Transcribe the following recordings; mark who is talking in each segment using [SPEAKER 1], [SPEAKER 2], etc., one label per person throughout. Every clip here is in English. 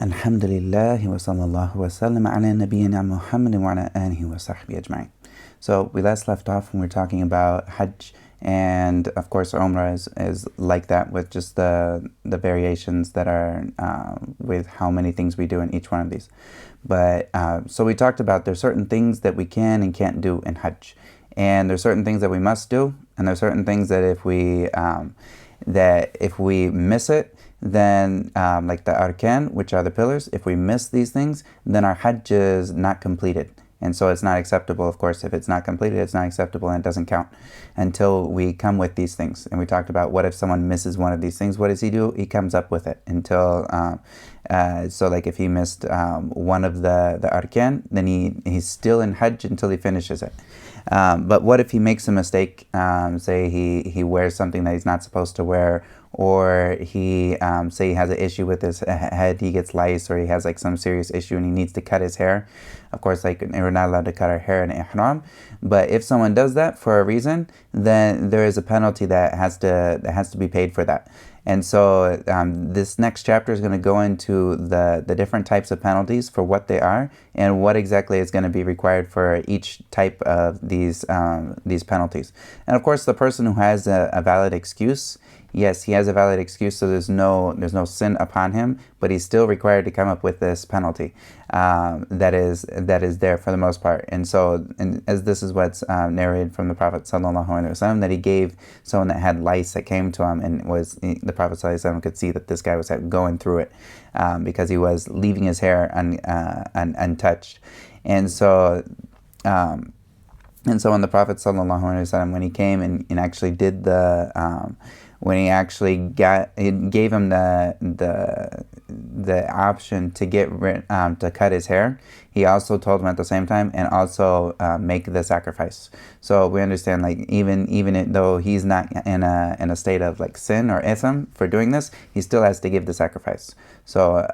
[SPEAKER 1] Alhamdulillah wa sallallahu wa sallam ala nabiyyina Muhammadin wa ala alihi wa sahbihi ajma'in. So we last left off when we were talking about Hajj, and of course Umrah is like that, with just the variations that are with how many things we do in each one of these. But so we talked about there's certain things that we can and can't do in Hajj, and there's certain things that we must do, and there's certain things that if we miss it, then like the arkan, which are the pillars, if we miss these things, then our Hajj is not completed. And so it's not acceptable, of course. If it's not completed, it's not acceptable, and it doesn't count until we come with these things. And we talked about, what if someone misses one of these things? What does he do? He comes up with it until, so like if he missed one of the arkan, then he's still in Hajj until he finishes it. But what if he makes a mistake? Say he wears something that he's not supposed to wear, or he say he has an issue with his head, he gets lice, or he has like some serious issue and he needs to cut his hair. Of course, like, we're not allowed to cut our hair in ihram, but if someone does that for a reason, then there is a penalty that has to be paid for that. And so this next chapter is going to go into the different types of penalties, for what they are, and what exactly is going to be required for each type of these penalties. And of course, the person who has a valid excuse, yes, he has a valid excuse, so there's no sin upon him, but he's still required to come up with this penalty that is there for the most part. And so, as this is what's narrated from the Prophet ﷺ, that he gave someone that had lice that came to him, and the Prophet ﷺ could see that this guy was going through it because he was leaving his hair untouched. And so when the Prophet ﷺ, when he came and actually did when he actually gave him the option to to cut his hair, he also told him at the same time, and also make the sacrifice. So we understand, like, even though he's not in a state of like sin or ism for doing this, he still has to give the sacrifice. So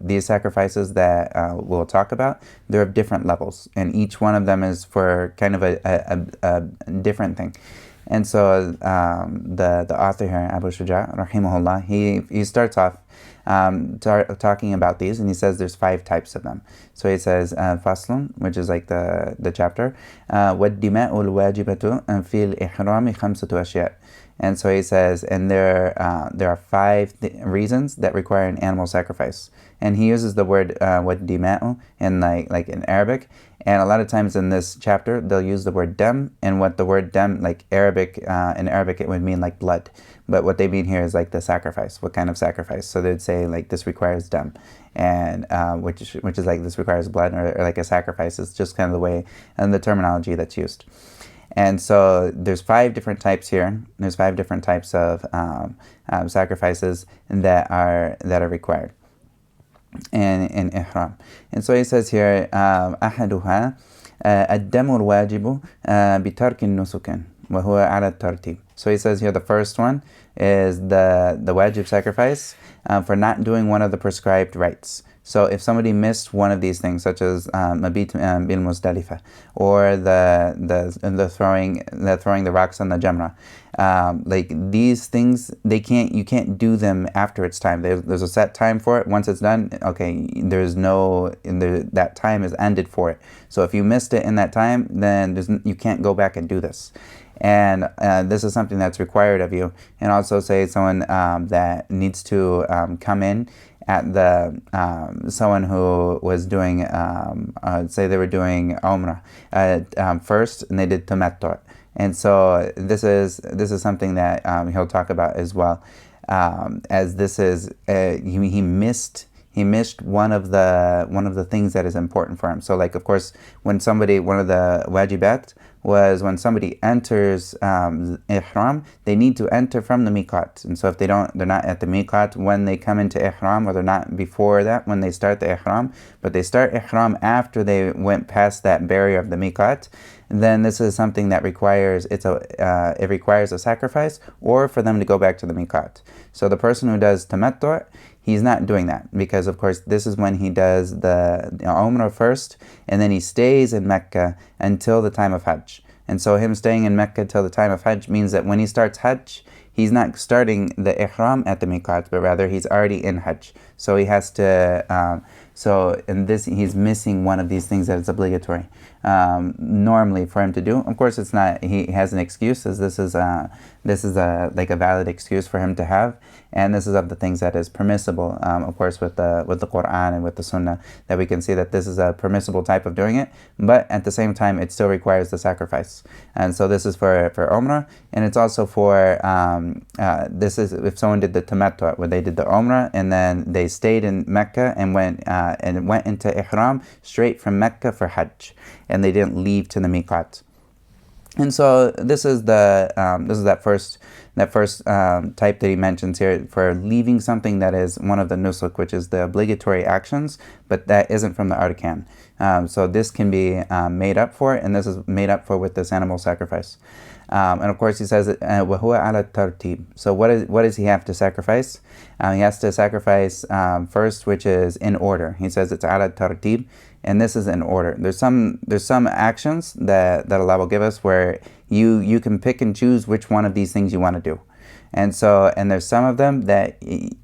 [SPEAKER 1] these sacrifices that we'll talk about, they're of different levels, and each one of them is for kind of a different thing. And so the author here, Abu Shujaa, rahimahullah, he starts off talking about these, and he says there's 5 types of them. So he says, faslun, which is like the chapter, وَالدِّمَاءُ الْوَاجِبَةُ فِي الْإِحْرَامِ خَمْسَةُ أَشْيَاء. And so he says, and there are 5 reasons that require an animal sacrifice. And he uses the word وَالدِّمَاءُ in like in Arabic. And a lot of times in this chapter, they'll use the word dam, and what the word dam, like in Arabic, it would mean like blood. But what they mean here is like the sacrifice. What kind of sacrifice? So they'd say like this requires dam, and which is like this requires blood, or like a sacrifice. It's just kind of the way and the terminology that's used. And so there's 5 different types here. There's 5 different types of sacrifices that are required in ihram. And so he says here, أحدها الدم الواجب بترك النسك وهو على الترتيب. So he says here the first one is the wajib sacrifice for not doing one of the prescribed rites. So if somebody missed one of these things, such as mabit bil Muzdalifah, or the throwing the rocks on the Jamrah, like these things, you can't do them after it's time. There's a set time for it. Once it's done, okay, that time is ended for it. So if you missed it in that time, then you can't go back and do this. And this is something that's required of you. And also, say someone that needs to come in at someone who was doing, say they were doing Umrah first, and they did Tamattu'. And so this is something that he'll talk about as well, as this is he missed one of the things that is important for him. So like, of course, one of the wajibat was when somebody enters ihram, they need to enter from the miqat. And so if they're not at the miqat when they come into ihram, or they're not before that when they start the ihram, but they start ihram after they went past that barrier of the miqat, then this is something that requires a sacrifice, or for them to go back to the miqat. So the person who does tamattu', he's not doing that, because of course this is when he does the Umrah first, and then he stays in Mecca until the time of Hajj. And so him staying in Mecca till the time of Hajj means that when he starts Hajj, he's not starting the ihram at the miqat, but rather he's already in Hajj. So he has to, so in this, he's missing one of these things that is obligatory normally for him to do. Of course, it's not, he has an excuse, as this is like a valid excuse for him to have, and this is of the things that is permissible, of course, with the Quran and with the Sunnah, that we can see that this is a permissible type of doing it, but at the same time, it still requires the sacrifice. And so this is for Umrah, and it's also for, this is if someone did the tamattu, where they did the Umrah, and then they stayed in Mecca and went into Ihram straight from Mecca for Hajj, and they didn't leave to the miqat. And so this is that first type that he mentions here, for leaving something that is one of the nusuk, which is the obligatory actions, but that isn't from the arkan. So this can be made up for, and this is made up for with this animal sacrifice. And of course he says, وَهُوَ عَلَى التَّرْتِيبِ. So what does he have to sacrifice? He has to sacrifice first, which is in order. He says it's عَلَى التَّرْتِيبِ, and this is in order. There's some actions that Allah will give us where you can pick and choose which one of these things you want to do. And there's some of them that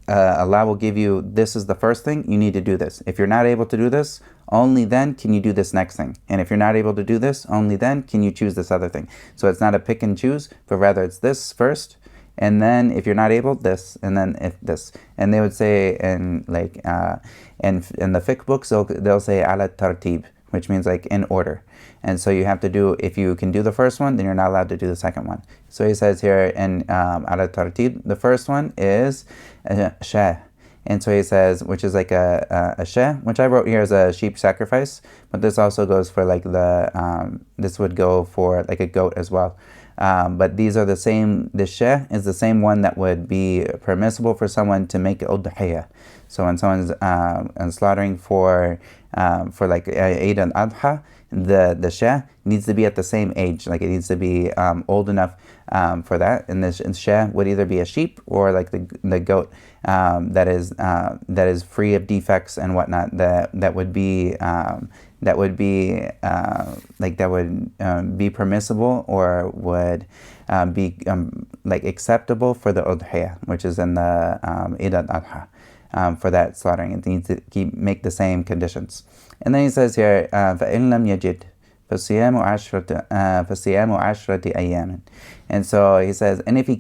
[SPEAKER 1] Allah will give you, this is the first thing, you need to do this. If you're not able to do this, only then can you do this next thing. And if you're not able to do this, only then can you choose this other thing. So it's not a pick and choose, but rather it's this first, and then if you're not able, this, and then if this. And they would say in the fiqh books, they'll say ala tartib, which means like in order. And so you have to do, if you can do the first one, then you're not allowed to do the second one. So he says here in ala tartib, the first one is shah. And so he says, which is like a shah, which I wrote here as a sheep sacrifice, but this also goes for like this would go for like a goat as well. But these are the same, the shah is the same one that would be permissible for someone to make udhiyah. So when someone's slaughtering for like Eid al-Adha, the shah needs to be at the same age, like it needs to be old enough for that. And the shah would either be a sheep or like the goat that is free of defects and whatnot, that would be be permissible, or would be like acceptable for the udhiyah, which is in the Eid al-Adha. For that slaughtering, it needs to make the same conditions. And then he says here, فَإِن لَمْ يَجِدْ فَصِيَامُ عَشْرَةِ أَيَّامٍ. And so he says, and if he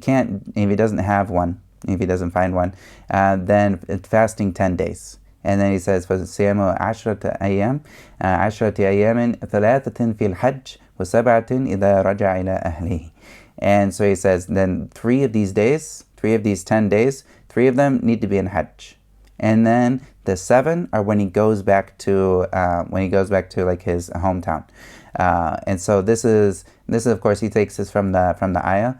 [SPEAKER 1] doesn't have one, if he doesn't find one, then fasting 10 days. And then he says, فَصِيَامُ عَشْرَةِ أَيَّامٍ ثَلَاثَةٍ فِي الْحَجِّ وَسَبْعَةٍ إِذَا رَجَعَ إِلَى أَهْلِهِ. And so he says, then 3 of these 10 days, 3 of them need to be in Hajj. And then the 7 are when he goes back to like his hometown. And so this is of course he takes this from the ayah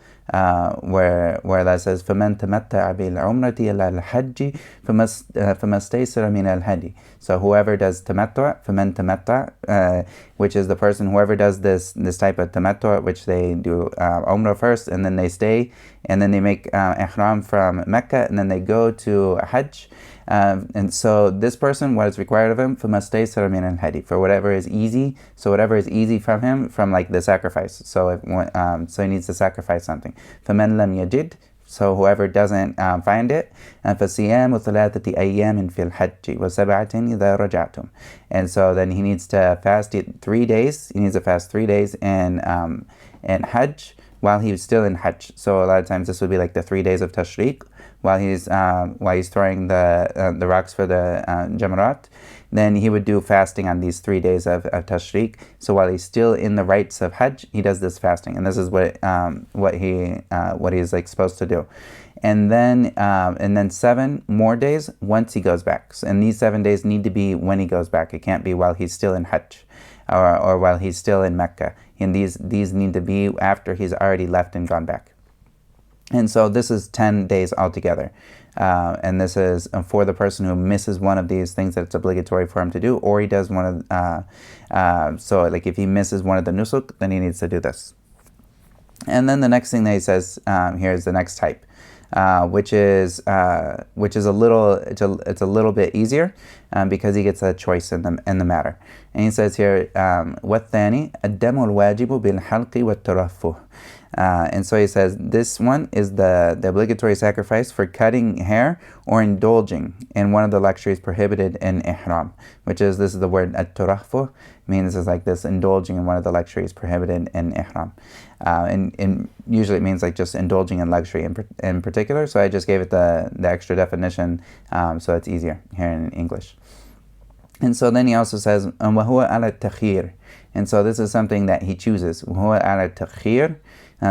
[SPEAKER 1] where Allah says فَمَنْ تَمَتَّعَ بِالْعُمْرَةِ إِلَى الْحَجِّ فَمَا اسْتَيْسَرَ مِنَ الْهَدِيِ. So whoever does tamattu', فَمَنْ تَمَتَّعَ, which is the person, whoever does this type of tamattu', which they do umrah first, and then they stay, and then they make ihram from Mecca, and then they go to Hajj. And so this person, what is required of him, فَمَا اسْتَيْسَرَ مِنَ الْهَدِيِ, for whatever is easy. So whatever is easy from him, from like the sacrifice. So so he needs to sacrifice something. فَمَنْ لَمْ يَجِدْ, so whoever doesn't find it, فَصِيَامُ ثَلَاثَةِ أَيَّامٍ فِي الْحَجِّ وَسَبْعَةٍ إِذَا رَجَعْتُمْ. And so then he needs to fast 3 days. He needs to fast 3 days in Hajj while he was still in Hajj. So a lot of times this would be like the 3 days of Tashriq, while he's throwing the rocks for the Jamarat. Then he would do fasting on these 3 days of Tashriq. So while he's still in the rites of Hajj, he does this fasting, and this is what he's like supposed to do. And then 7 more days once he goes back. And these 7 days need to be when he goes back. It can't be while he's still in Hajj or while he's still in Mecca. And these need to be after he's already left and gone back. And so this is 10 days altogether. And this is for the person who misses one of these things that it's obligatory for him to do, or he does one of, so like if he misses one of the nusuk, then he needs to do this. And then the next thing that he says here is the next type, which is a little bit easier because he gets a choice in the matter. And he says here, وَالثَّانِي الدَّمُ الْوَاجِبُ بِالْحَلْقِ وَالتَّرَفُّهِ. And so he says this one is the obligatory sacrifice for cutting hair or indulging in one of the luxuries prohibited in ihram, which is, this is the word at-turahfu, means is like this, indulging in one of the luxuries prohibited in ihram. And usually it means like just indulging in luxury in particular, so I just gave it the extra definition so it's easier here in English. And so then he also says, وَهُوَ عَلَى التَّخِيرِ, and so this is something that he chooses. وَهُوَ عَلَى التَّخِيرِ.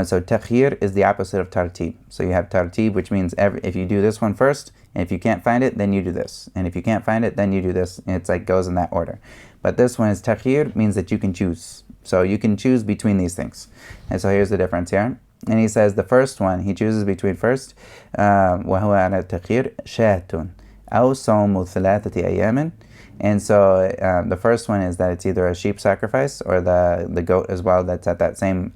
[SPEAKER 1] So takhir is the opposite of tartib. So you have tartib, which means if you do this one first, and if you can't find it, then you do this. And if you can't find it, then you do this. And it's like goes in that order. But this one is takhir, means that you can choose. So you can choose between these things. And so here's the difference here. And he says the first one, he chooses between first, وَهُوَ عَلَى التَّخِيرِ شَاتٌ أَوْ صَوْمُ ثَلَاثَةِ أَيَّامٍ. And so the first one is that it's either a sheep sacrifice or the goat as well, that's at that same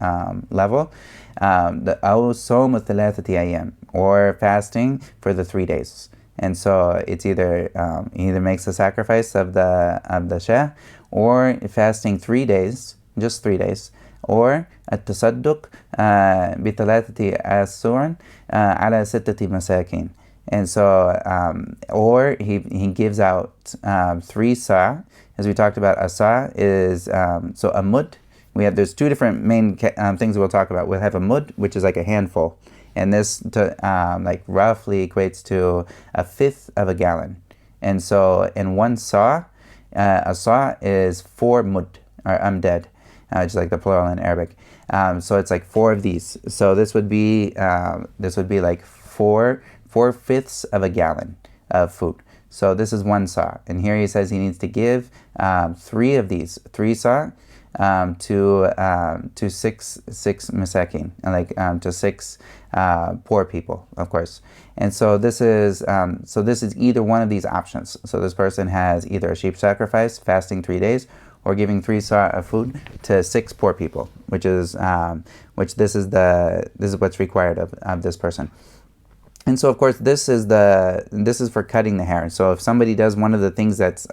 [SPEAKER 1] level. The أَوْ صَوْمُ ثَلَاثَةِ أَيَّامٍ, or fasting for the 3 days. And so it's either he either makes a sacrifice of the shah, or fasting 3 days, just 3 days, or التصدق بثلاثة أسوار على ستة مساكين. And so, or he gives out 3 sa', as we talked about. A sa' is, so a mud, there's 2 different main things we'll talk about. We'll have a mud, which is like a handful, and this like roughly equates to 1/5 of a gallon. And so in 1 sa', a sa' is 4 mud, or amdad, just like the plural in Arabic. So it's like 4 of these. So this would be like 4/5 of a gallon of food. So this is 1 sa'. And here he says he needs to give 3 of these, 3 sa' to 6 masakin, like to 6 poor people, of course. And so this is either one of these options. So this person has either a sheep sacrifice, fasting 3 days, or giving 3 sa' of food to 6 poor people, which is this is what's required of this person. And so, of course, this is for cutting the hair. So if somebody does one of the things that's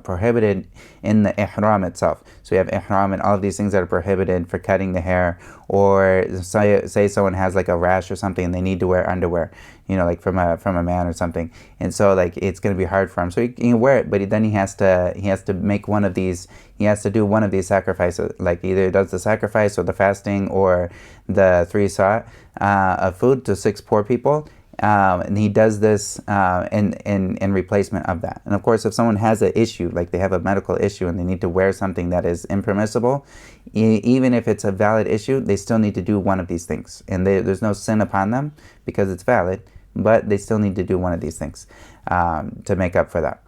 [SPEAKER 1] prohibited in the ihram itself, so you have ihram and all of these things that are prohibited for cutting the hair, or say someone has like a rash or something and they need to wear underwear, like from a man or something, and so like it's going to be hard for him. So he can wear it, but then he has to make one of these. He has to do one of these sacrifices, like either does the sacrifice or the fasting or the 3 sa' of food to 6 poor people. And he does this in replacement of that. And of course, if someone has an issue, like they have a medical issue and they need to wear something that is impermissible, even if it's a valid issue, they still need to do one of these things. And there's no sin upon them because it's valid, but they still need to do one of these things to make up for that.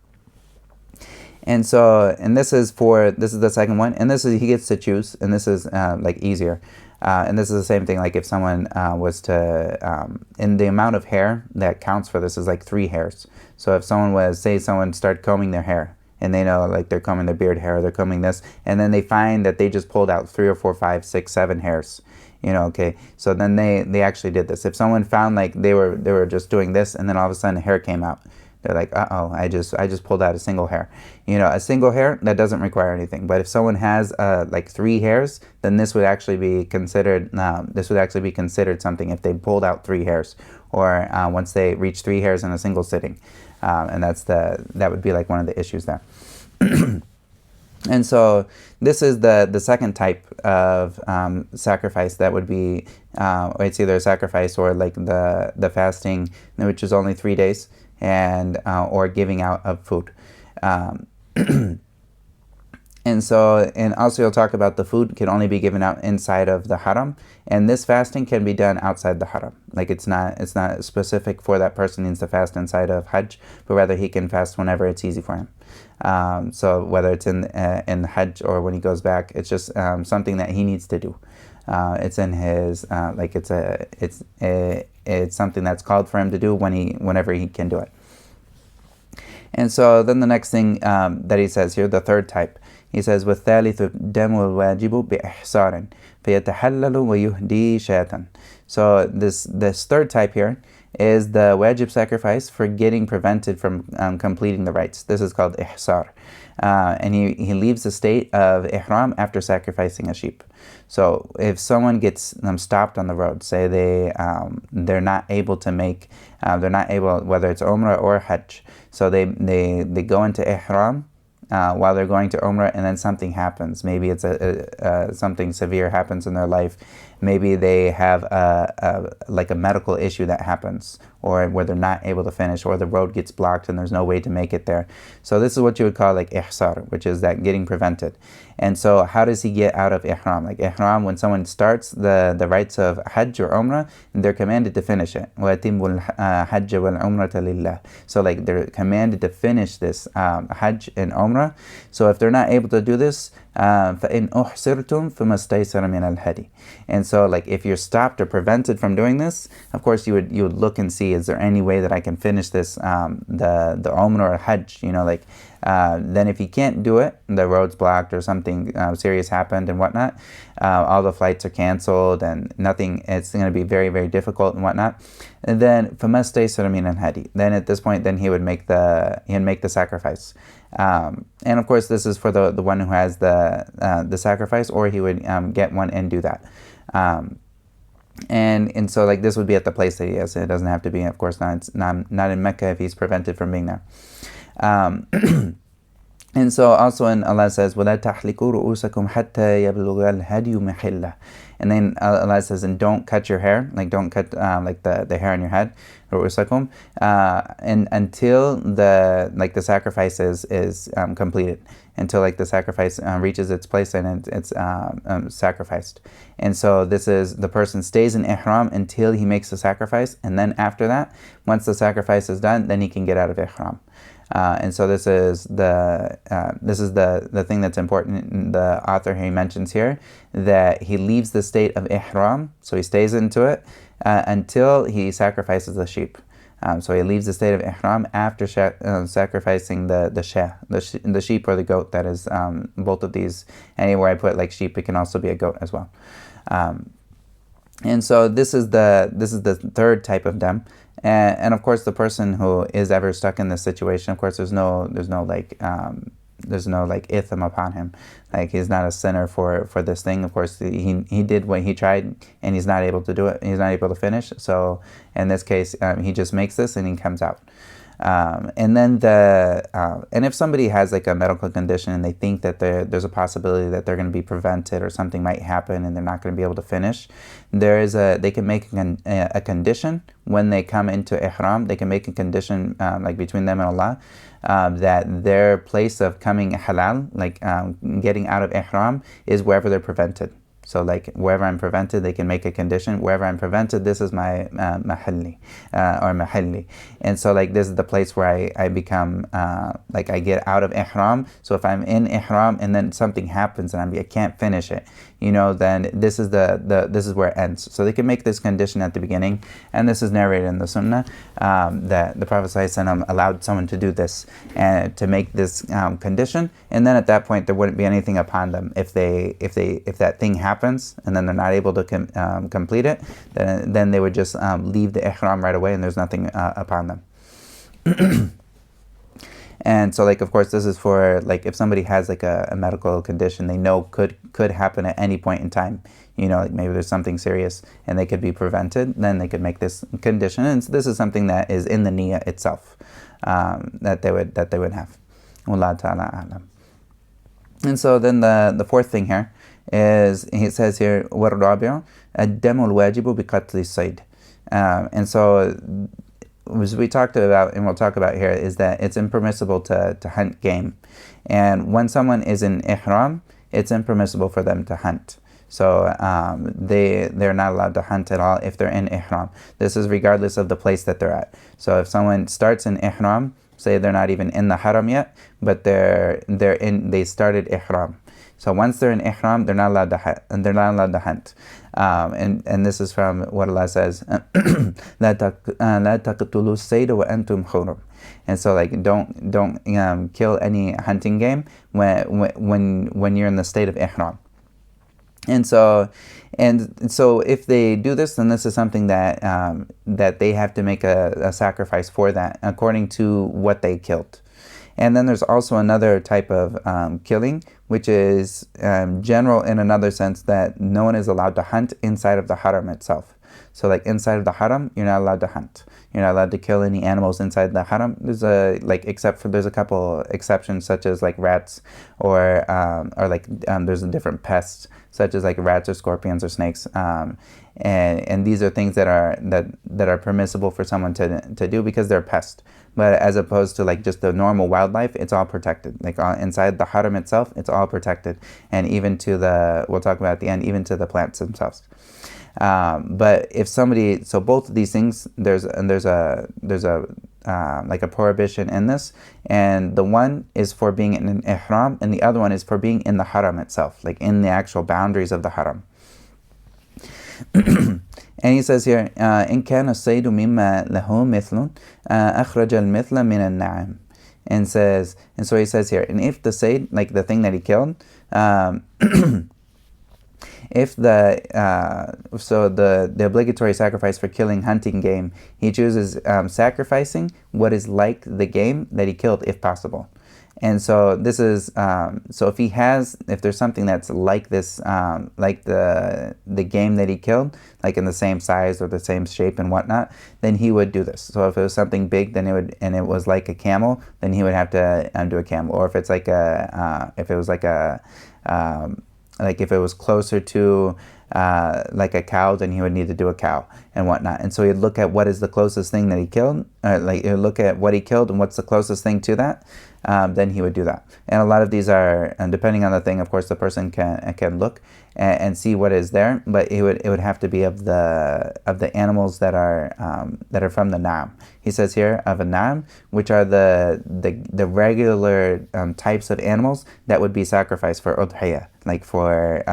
[SPEAKER 1] And so, this is the second one, and he gets to choose, and this is like easier. And this is the same thing, like if someone was to, and the amount of hair that counts for this is like 3 hairs. So if someone started combing their hair, and they know like they're combing their beard hair, they're combing this, and then they find that they just pulled out 3 or 4, 5, 6, 7 hairs, okay. So then they actually did this. If someone found like they were just doing this, and then all of a sudden a hair came out, they're like, uh-oh, I just pulled out a single hair. A single hair, that doesn't require anything. But if someone has like 3 hairs, then this would actually be considered something if they pulled out 3 hairs, or once they reach 3 hairs in a single sitting. And that would be like one of the issues there. And so this is the second type of sacrifice that would be, it's either a sacrifice or like the fasting, which is only 3 days, and or giving out of food. And also you'll talk about the food can only be given out inside of the haram, and this fasting can be done outside the haram. Like it's not specific for that person needs to fast inside of Hajj, but rather he can fast whenever it's easy for him. So whether it's in Hajj or when he goes back, it's just something that he needs to do. It's in his it's something that's called for him to do whenever he can do it. And so then the next thing that he says here, the third type, he says, وَالثَّالِثُ دَمُ الْوَاجِبُ بِإِحْصَارٍ فَيَتَحَلَّلُ وَيُهْدِي شَاتًا. So this third type here is the wajib sacrifice for getting prevented from completing the rites. This is called ihsar. And he leaves the state of ihram after sacrificing a sheep. So if someone gets stopped on the road, say they're not able to make, whether it's Umrah or Hajj, so they go into ihram while they're going to Umrah, and then something happens. Maybe it's something severe happens in their life. Maybe they have like a medical issue that happens, or where they're not able to finish, or the road gets blocked and there's no way to make it there. So this is what you would call like ihsar, which is that getting prevented. And so how does he get out of ihram? Like ihram, when someone starts the rites of Hajj or Umrah, they're commanded to finish it. وَأَتِمُّ الْحَجَّ وَالْعُمْرَةَ لِلَّهِ. So like they're commanded to finish this Hajj and Umrah. So if they're not able to do this, فَإِنْ أُحْصِرْتُمْ فَمَا اسْتَيْسَرَ مِنَ الْهَدِيِ. And so like if you're stopped or prevented from doing this, of course you would look and see, is there any way that I can finish this, the Umrah or Hajj, like then if you can't do it, the road's blocked or something serious happened and whatnot, all the flights are canceled and nothing, it's going to be very, very difficult and whatnot. And then فَمَا اسْتَيْسَرَ مِنَ الْهَدِيِ. Then at this point, then he would make the sacrifice. And of course, this is for the one who has the sacrifice, or he would get one and do that. And so like this would be at the place that he is. It doesn't have to be, of course, not in Mecca if he's prevented from being there. And so also when Allah says, وَلَا تَحْلِقُوا رُؤُوسَكُمْ حَتَّى يَبْلُغَ الْهَدْيُ مِحِلَّهُ. And then Allah says, and don't cut your hair, like don't cut like the hair on your head, رُؤُوسَكُمْ, and until the sacrifice is completed, until like the sacrifice reaches its place and it's sacrificed. And so this is, the person stays in ihram until he makes the sacrifice, and then after that, once the sacrifice is done, then he can get out of ihram. And so this is the thing that's important. The author he mentions here that he leaves the state of ihram, so he stays into it until he sacrifices the sheep. So he leaves the state of ihram after sacrificing the sheep or the goat. That is both of these. Anywhere I put like sheep, it can also be a goat as well. And so this is the third type of dam. And of course, the person who is ever stuck in this situation, of course, there's no like itham upon him. Like he's not a sinner for this thing. Of course, he did what he tried, and he's not able to do it. He's not able to finish. So in this case, he just makes this and he comes out. And then and if somebody has like a medical condition and they think that there's a possibility that they're going to be prevented or something might happen and they're not going to be able to finish, they can make a condition when they come into ihram. They can make a condition like between them and Allah, that their place of coming halal, like getting out of ihram, is wherever they're prevented. So like wherever I'm prevented, they can make a condition. Wherever I'm prevented, this is my mahalli or mahalli. And so like this is the place where I become like I get out of ihram. So if I'm in ihram and then something happens and I can't finish it, then this is this is where it ends. So they can make this condition at the beginning, and this is narrated in the Sunnah that the Prophet ﷺ allowed someone to do this and to make this condition, and then at that point there wouldn't be anything upon them if that thing happens and then they're not able to complete it. Then they would just leave the ihram right away, and there's nothing upon them. And so like of course this is for like if somebody has like a medical condition they know could happen at any point in time, like maybe there's something serious and they could be prevented, then they could make this condition. And so this is something that is in the niyyah itself, that they would have. Wallahu ta'ala a'lam. And so then the fourth thing here is, he says here, وَالرَّابِعُ الدَّمُ الْوَاجِبُ بِقَتْلِ الصَّيْدِ. And so as we talked about, and we'll talk about here, is that it's impermissible to hunt game. And when someone is in ihram, it's impermissible for them to hunt. So they're not allowed to hunt at all if they're in ihram. This is regardless of the place that they're at. So if someone starts in ihram, say they're not even in the haram yet, but they started ihram. So once they're in ihram, they're not allowed to hunt, and they're not allowed to hunt. And this is from what Allah says, لا تقتلوا الصيد وأنتم حرم. And so like don't kill any hunting game when you're in the state of ihram. And so if they do this, then this is something that that they have to make a sacrifice for that according to what they killed. And then there's also another type of killing, which is general in another sense, that no one is allowed to hunt inside of the haram itself. So like inside of the haram, you're not allowed to hunt. You're not allowed to kill any animals inside the haram. There's a couple exceptions, such as like rats or there's different pests, such as like rats or scorpions or snakes. And these are things that are permissible for someone to do because they're a pest. But as opposed to like just the normal wildlife, it's all protected. Like inside the haram itself, it's all protected, and even to we'll talk about at the end, even to the plants themselves. But if somebody, so both of these things, there's a like a prohibition in this, and the one is for being in an ihram, and the other one is for being in the haram itself, like in the actual boundaries of the haram. And he says here, إن كان الصيد مما له مثل أخرج المثل من النعم. And so he says here, and if the sayd, like the thing that he killed, if the obligatory sacrifice for killing hunting game, he chooses sacrificing what is like the game that he killed, if possible. And so this is so if there's something that's like this, like the game that he killed, like in the same size or the same shape and whatnot, then he would do this. So if it was something big, then it was like a camel, then he would have to do a camel. Or if it's like if it was closer to like a cow, then he would need to do a cow and whatnot. And so he'd look at what is the closest thing that he killed, he'd look at what he killed and what's the closest thing to that, then he would do that. And a lot of these are, and depending on the thing, of course, the person can look and see what is there, but it would have to be of the animals that are from the na'am. He says here of a na'am, which are the regular types of animals that would be sacrificed for udhiyah, like for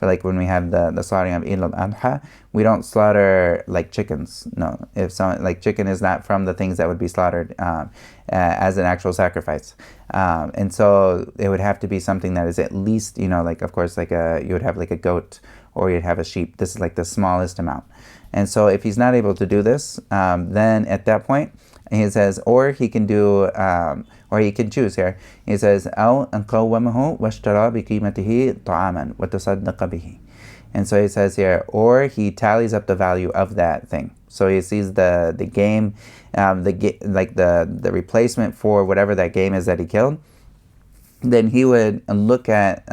[SPEAKER 1] like when we have the slaughtering of Eid al-Adha, we don't slaughter like chickens. No, if some like chicken is not from the things that would be slaughtered as an actual sacrifice. And so it would have to be something that is at least, like of course, like you would have like a goat or you'd have a sheep. This is like the smallest amount. And so if he's not able to do this, then at that point, he says, or he can do, or he can choose here. He says, أو أن قومه واشترى بقيمته طعاما وتصدق به. And so he says here, or he tallies up the value of that thing. So he sees the game, the replacement for whatever that game is that he killed. Then he would look at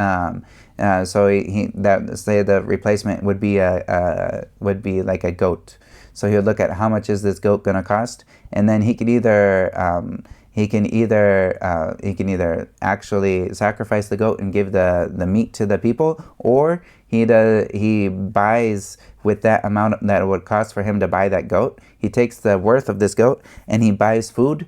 [SPEAKER 1] so say the replacement would be like a goat. So he would look at how much is this goat going to cost, and then he can either actually sacrifice the goat and give the meat to the people, or he buys with that amount that it would cost for him to buy that goat. He takes the worth of this goat and he buys food.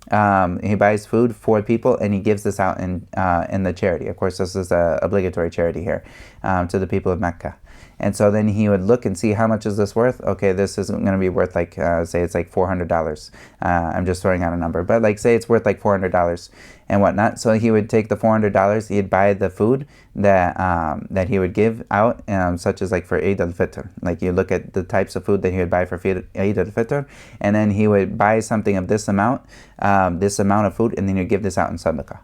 [SPEAKER 1] He buys food for people and he gives this out in the charity. Of course, this is a obligatory charity here to the people of Mecca. And so then he would look and see how much is this worth. Okay, this is going to be worth like say it's like $400. I'm just throwing out a number, but like say it's worth like $400 and whatnot. So he would take the $400. He'd buy the food that he would give out, such as like for Eid al-Fitr. Like you look at the types of food that he would buy for Eid al-Fitr, and then he would buy something of this amount of food, and then he'd give this out in sadaqah,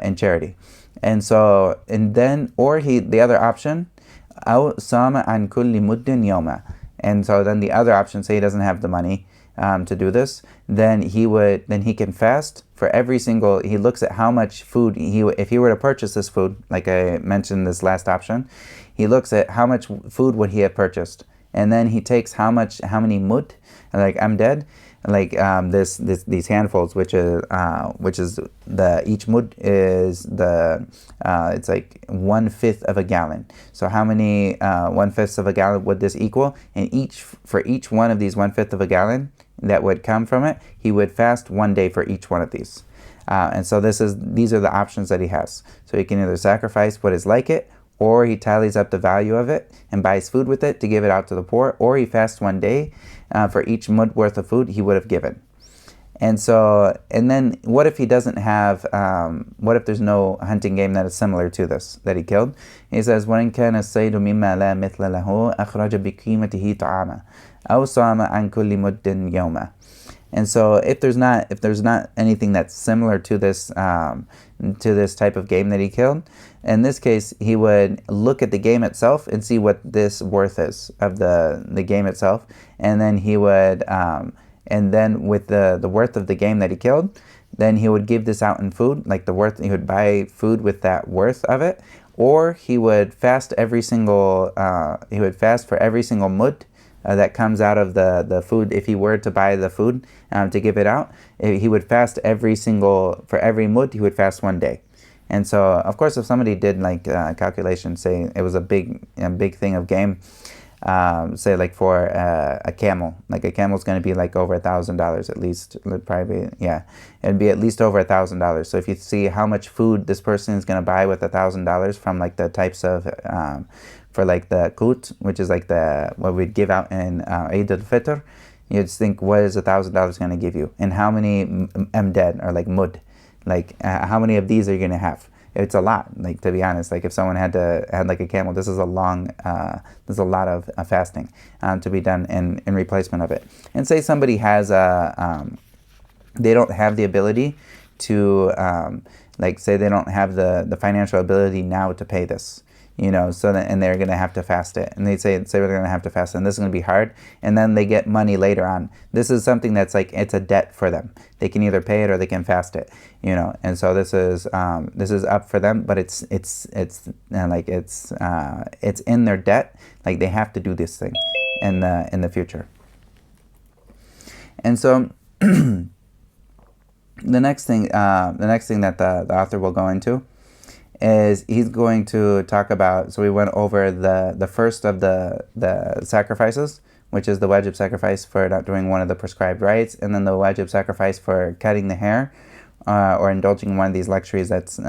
[SPEAKER 1] in charity. And so, and then, or the other option, أو صام عن كل مد يوما. And so then the other option, say he doesn't have the money to do this, then he can fast for every single. He looks at how much food if he were to purchase this food, like I mentioned this last option, he looks at how much food would he have purchased, and then he takes how many mud, like amdad, like these handfuls, which is each mud is it's like 1/5 of a gallon. So how many 1/5 of a gallon would this equal? And for each one of these 1/5 of a gallon that would come from it, he would fast 1 day for each one of these. And so these are the options that he has. So he can either sacrifice what is like it, or he tallies up the value of it and buys food with it to give it out to the poor, or he fasts 1 day for each mud worth of food he would have given. And so, and then what if he doesn't have, what if there's no hunting game that is similar to this that he killed? He says, وَإِنْ كَانَ الصَّيْدُ مِمَّا لَا مِثْلَ لَهُ أَخْرَجَ بِقِيمَتِهِ طَعَامًا أَوْ صَامَ عَنْ كُلِّ مُدٍّ يَوْمًا. And so if there's not anything that's similar to this type of game that he killed, in this case he would look at the game itself and see what this worth is of the game itself, and then he would and then with the worth of the game that he killed, then he would give this out in food, like the worth. He would buy food with that worth of it, or he would fast every single he would fast for every single mud that comes out of the food. If he were to buy the food to give it out, he would fast for every mud, he would fast 1 day. And so, of course, if somebody did like calculations, say it was a big thing of game, say like for a camel, like a camel's going to be like over $1,000 at least, probably, yeah, it'd be at least over $1,000. So if you see how much food this person is going to buy with $1,000 from like the types of for like the qut, which is like what we'd give out in Eid al-Fitr, you just think, what is $1,000 going to give you? And how many amdad, or like mud, like how many of these are you going to have? It's a lot, like, to be honest. Like if someone had like a camel, this is a long, there's a lot of fasting to be done in replacement of it. And say somebody has they don't have the ability to, like say they don't have the financial ability now to pay this. So that, and they're going to have to fast it. And they say we're going to have to fast it, and this is going to be hard. And then they get money later on. This is something that's like, it's a debt for them. They can either pay it or they can fast it, And so this is up for them, but it's in their debt. Like they have to do this thing in the future. And so the next thing that the author will go into is he's going to talk about, so we went over the first of the sacrifices, which is the wajib sacrifice for not doing one of the prescribed rites, and then the wajib sacrifice for cutting the hair or indulging in one of these luxuries that's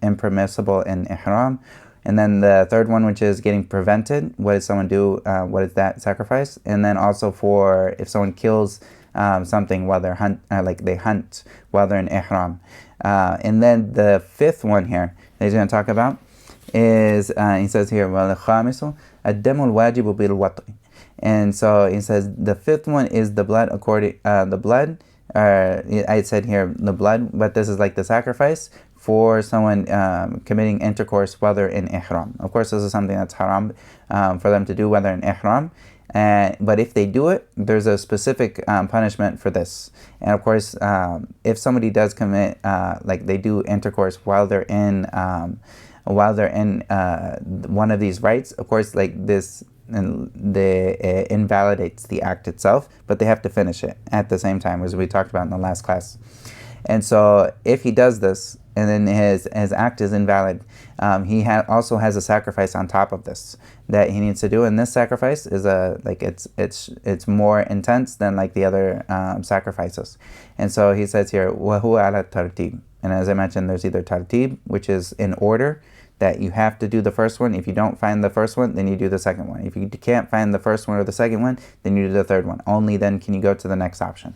[SPEAKER 1] impermissible in ihram. And then the third one, which is getting prevented. What does someone do? What is that sacrifice? And then also for if someone kills something while they're they hunt while they're in ihram. And then the fifth one here that he's going to talk about is, he says here, وَالْخَامِسُ الدَّمُ الْوَاجِبُ بِالْوَطْءِ. And so he says the fifth one is the blood I said here the blood, but this is like the sacrifice for someone committing intercourse while they're in ihram. Of course, this is something that's haram for them to do while they're in ihram. But if they do it, there's a specific punishment for this. And of course, if somebody does commit, like they do intercourse while they're in one of these rites, of course, like this, invalidates the act itself, but they have to finish it at the same time, as we talked about in the last class. And so if he does this, and then his act is invalid, he also has a sacrifice on top of this that he needs to do. And this sacrifice is it's more intense than like the other sacrifices. And so he says here, وَهُوَ عَلَى التَّرْتِيبِ. And as I mentioned, there's either tartib, which is in order, that you have to do the first one. If you don't find the first one, then you do the second one. If you can't find the first one or the second one, then you do the third one. Only then can you go to the next option.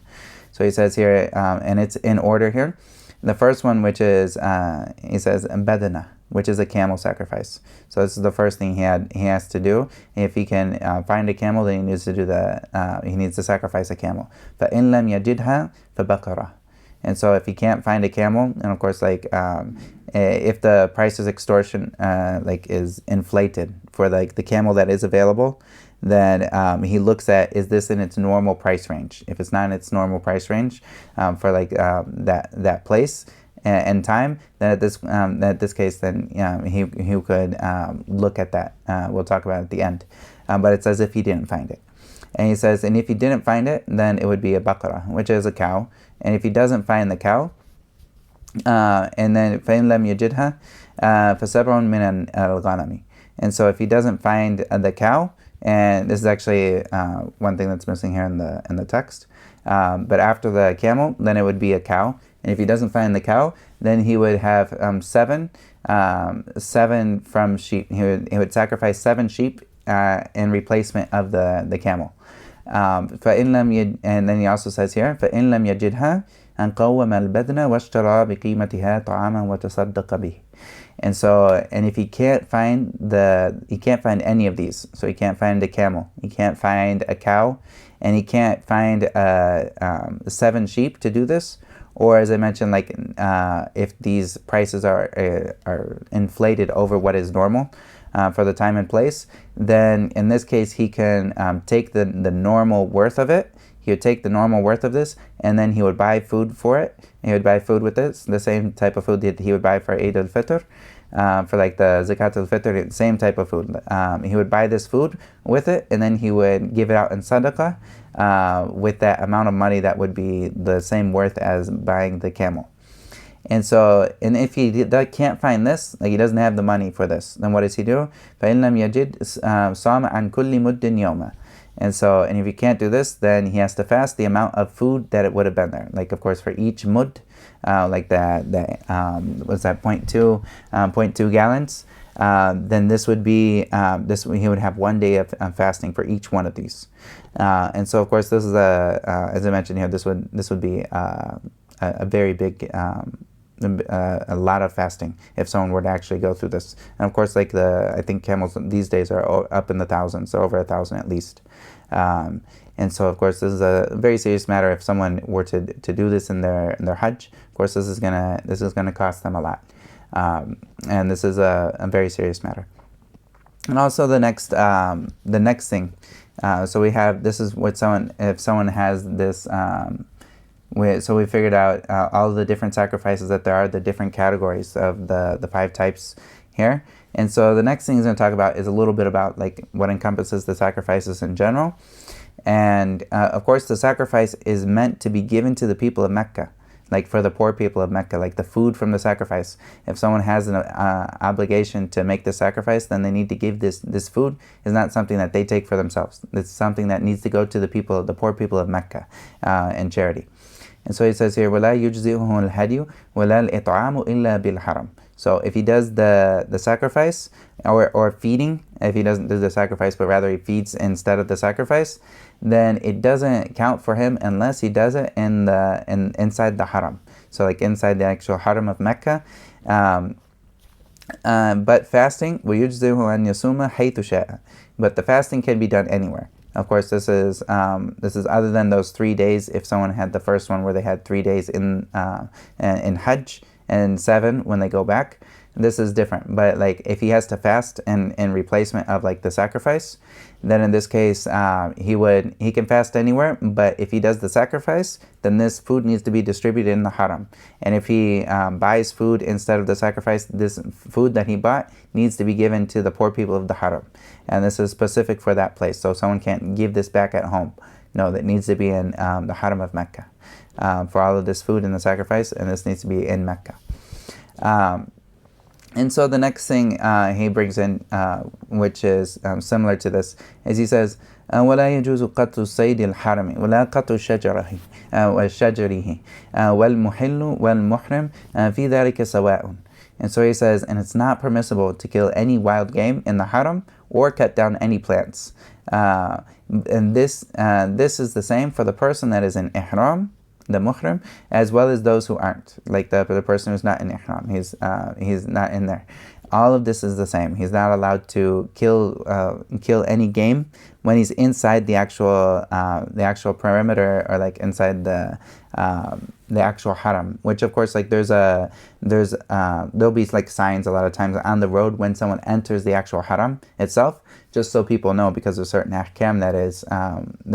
[SPEAKER 1] So he says here, and it's in order here. The first one, which is, he says, badana, which is a camel sacrifice. So this is the first thing he has to do. If he can find a camel, then he needs to do he needs to sacrifice a camel. فَإِن لَمْ يَجِدْهَا فَبَقَرَةٌ. And so if he can't find a camel, and of course, like if the price is extortion, like is inflated for like the camel that is available, then he looks at, is this in its normal price range? If it's not in its normal price range for like that place and time, then at this case, then he could look at that. We'll talk about it at the end. But it says if he didn't find it. And he says, and if he didn't find it, then it would be a baqarah, which is a cow. And if he doesn't find the cow, and then فَإِن لَمْ يَجِدْهَا فَسَبْعٌ مِنَ الْغَنَمِ. And so if he doesn't find the cow, and this is actually one thing that's missing here in the text, but after the camel, then it would be a cow. And if he doesn't find the cow, then he would have seven from sheep. He would sacrifice 7 sheep in replacement of the camel. And then he also says here, فَإِن لَمْ يَجِدْهَا أن قوم البدن واشترى بقيمتها طعاما وتصدق به. And so, and if he can't find any of these, so he can't find a camel, he can't find a cow, and he can't find 7 sheep to do this, or as I mentioned, like if these prices are inflated over what is normal for the time and place, then in this case he can take the normal worth of it. He would take the normal worth of this, and then he would buy food for it. He would buy food with this, the same type of food that he would buy for Eid al-Fitr, for like the Zakat al-Fitr, same type of food. He would buy this food with it, and then he would give it out in sadaqah with that amount of money that would be the same worth as buying the camel. And so, and if he can't find this, like he doesn't have the money for this, then what does he do? فَإِن لَمْ يَجِدْ صَامَ عَنْ كُلِّ مُدٍّ يَوْمًا. And so, and if he can't do this, then he has to fast the amount of food that it would have been there. Like, of course, for each mud, like what's that, 0.2 gallons, then this would be, he would have 1 day of fasting for each one of these. And so, of course, this is as I mentioned here, this would be a very big, a lot of fasting if someone were to actually go through this. And of course, like I think camels these days are up in the thousands, so over 1,000 at least. And so, of course, this is a very serious matter. If someone were to do this in their Hajj, of course, this is gonna cost them a lot. And this is a very serious matter. And also the next thing. So we have, this is what if someone has this. So we figured out all the different sacrifices that there are, the different categories of the 5 types here. And so the next thing he's going to talk about is a little bit about like what encompasses the sacrifices in general. And of course, the sacrifice is meant to be given to the people of Mecca, like for the poor people of Mecca, like the food from the sacrifice. If someone has an obligation to make the sacrifice, then they need to give this food. Is not something that they take for themselves. It's something that needs to go to the poor people of Mecca in charity. And so he says here, وَلَا يُجْزِئُهُ الْهَدْيُ وَلَا الْإِطْعَامُ إِلَّا بِالْحَرَمِ. So if he does the sacrifice or feeding, if he doesn't do the sacrifice but rather he feeds instead of the sacrifice, then it doesn't count for him unless he does it inside the haram. So like inside the actual haram of Mecca. But fasting, وَيُجْزِئُهُ أَنْ يَصُومَ حَيْثُ شَاءَ. But the fasting can be done anywhere. Of course, this is other than those 3 days. If someone had the first one where they had 3 days in Hajj and 7 when they go back, this is different. But like if he has to fast in replacement of like the sacrifice, then in this case he can fast anywhere. But if he does the sacrifice, then this food needs to be distributed in the haram. And if he buys food instead of the sacrifice, this food that he bought needs to be given to the poor people of the haram. And this is specific for that place. So someone can't give this back at home. No, that needs to be in the haram of Mecca for all of this food and the sacrifice, and this needs to be in Mecca. And so the next thing he brings in, which is similar to this, is he says, وَلَا يَجُوزُ قَطُّ الصَّيْدِ الْحَرَمِ وَلَا قَطُّ شَجَرِهِ وَالْمُحِلُّ وَالْمُحْرِمُ فِي ذَلِكَ سَوَاءٌ. And so he says, and it's not permissible to kill any wild game in the haram or cut down any plants. And this is the same for the person that is in ihram, the muhrim, as well as those who aren't, like the person who's not in ihram. He's not in there. All of this is the same. He's not allowed to kill any game when he's inside the actual perimeter, or like inside the actual haram. Which of course, like there'll be like signs a lot of times on the road when someone enters the actual haram itself, just so people know, because of certain ahkam that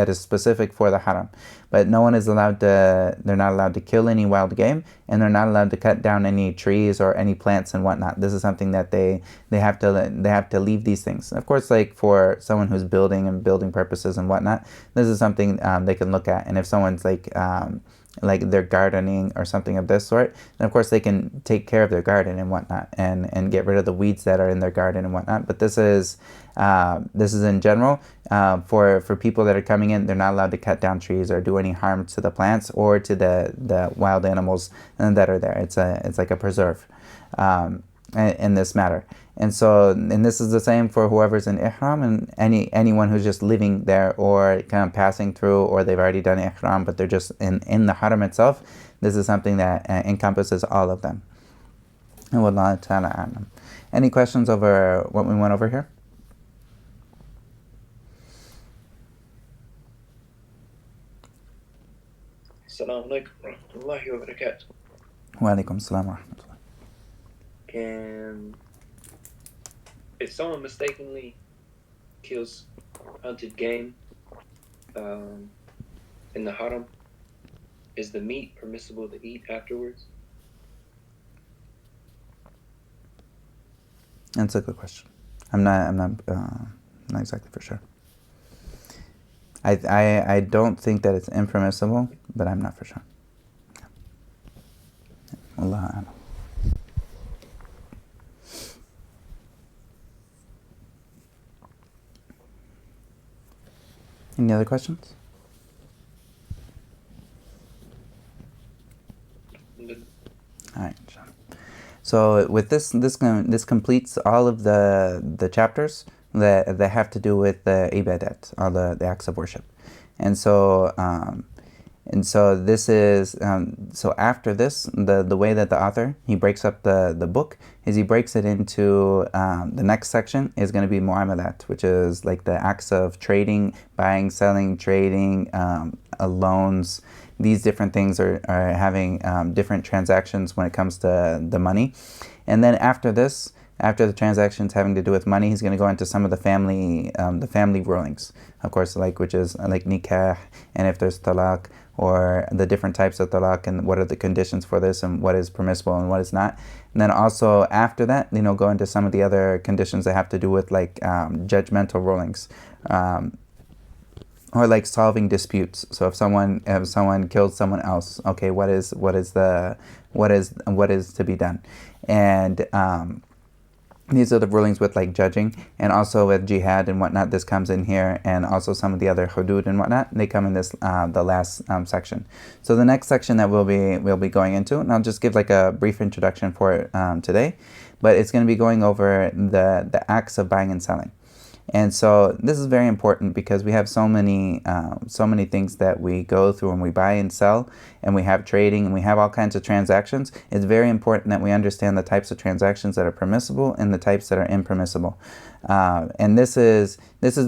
[SPEAKER 1] is specific for the haram. But no one is allowed to. They're not allowed to kill any wild game, and they're not allowed to cut down any trees or any plants and whatnot. This is something that they have to leave these things. Of course, like for someone who's building purposes and whatnot, this is something they can look at. And if someone's like they're gardening or something of this sort, then of course they can take care of their garden and whatnot, and get rid of the weeds that are in their garden and whatnot. But this is in general for people that are coming in. They're not allowed to cut down trees or do any harm to the plants or to the wild animals that are there. It's like a preserve in this matter. And so, and this is the same for whoever's in ihram and anyone who's just living there or kind of passing through, or they've already done ihram but they're just in the haram itself. This is something that encompasses all of them. And wallahu ta'ala a'lam. Any questions over what we went over here?
[SPEAKER 2] Assalamu alaikum wa rahmatullahi wa barakatuh.
[SPEAKER 1] Wa alaikum assalam wa rahmatullah.
[SPEAKER 2] If someone mistakenly kills hunted game in the haram, is the meat permissible to eat afterwards?
[SPEAKER 1] That's a good question. I'm not exactly for sure. I don't think that it's impermissible, but I'm not for sure. Wallahu a'lam. Any other questions? All right. So with this completes all of the chapters that have to do with the ibadat, all the acts of worship, and so this is so after this, the way that the author he breaks up the book is he breaks it into the next section is going to be mu'amalat, which is like the acts of trading, buying, selling, trading, loans. These different things are having different transactions when it comes to the money. And then after this, after the transactions having to do with money, he's going to go into some of the family rulings, of course, which is like nikah, and if there's talaq, or the different types of talaq, and what are the conditions for this, and what is permissible and what is not. And then also after that, go into some of the other conditions that have to do with judgmental rulings. Or like solving disputes. So if someone kills someone else, okay, what is to be done? And these are the rulings with like judging, and also with jihad and whatnot. This comes in here, and also some of the other hudud and whatnot. They come in this the last section. So the next section that we'll be going into, and I'll just give like a brief introduction for it today, but it's going to be going over the acts of buying and selling. And so this is very important because we have so many things that we go through when we buy and sell, and we have trading, and we have all kinds of transactions. It's very important that we understand the types of transactions that are permissible and the types that are impermissible. And this is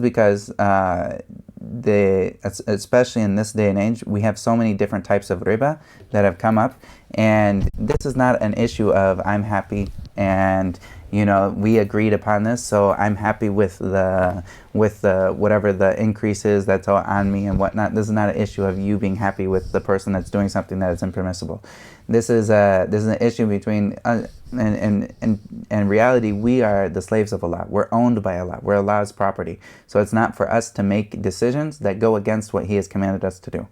[SPEAKER 1] because especially in this day and age, we have so many different types of riba that have come up, and this is not an issue of I'm happy and we agreed upon this, so I'm happy with the whatever the increase is that's all on me and whatnot. This is not an issue of you being happy with the person that's doing something that is impermissible. This is an issue between in reality, we are the slaves of Allah. We're owned by Allah. We're Allah's property. So it's not for us to make decisions that go against what He has commanded us to do.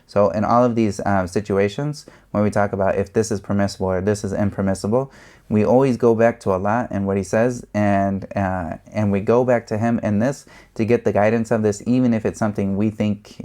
[SPEAKER 1] So in all of these situations, when we talk about if this is permissible or this is impermissible, we always go back to Allah and what He says, and we go back to Him in this to get the guidance of this, even if it's something we think,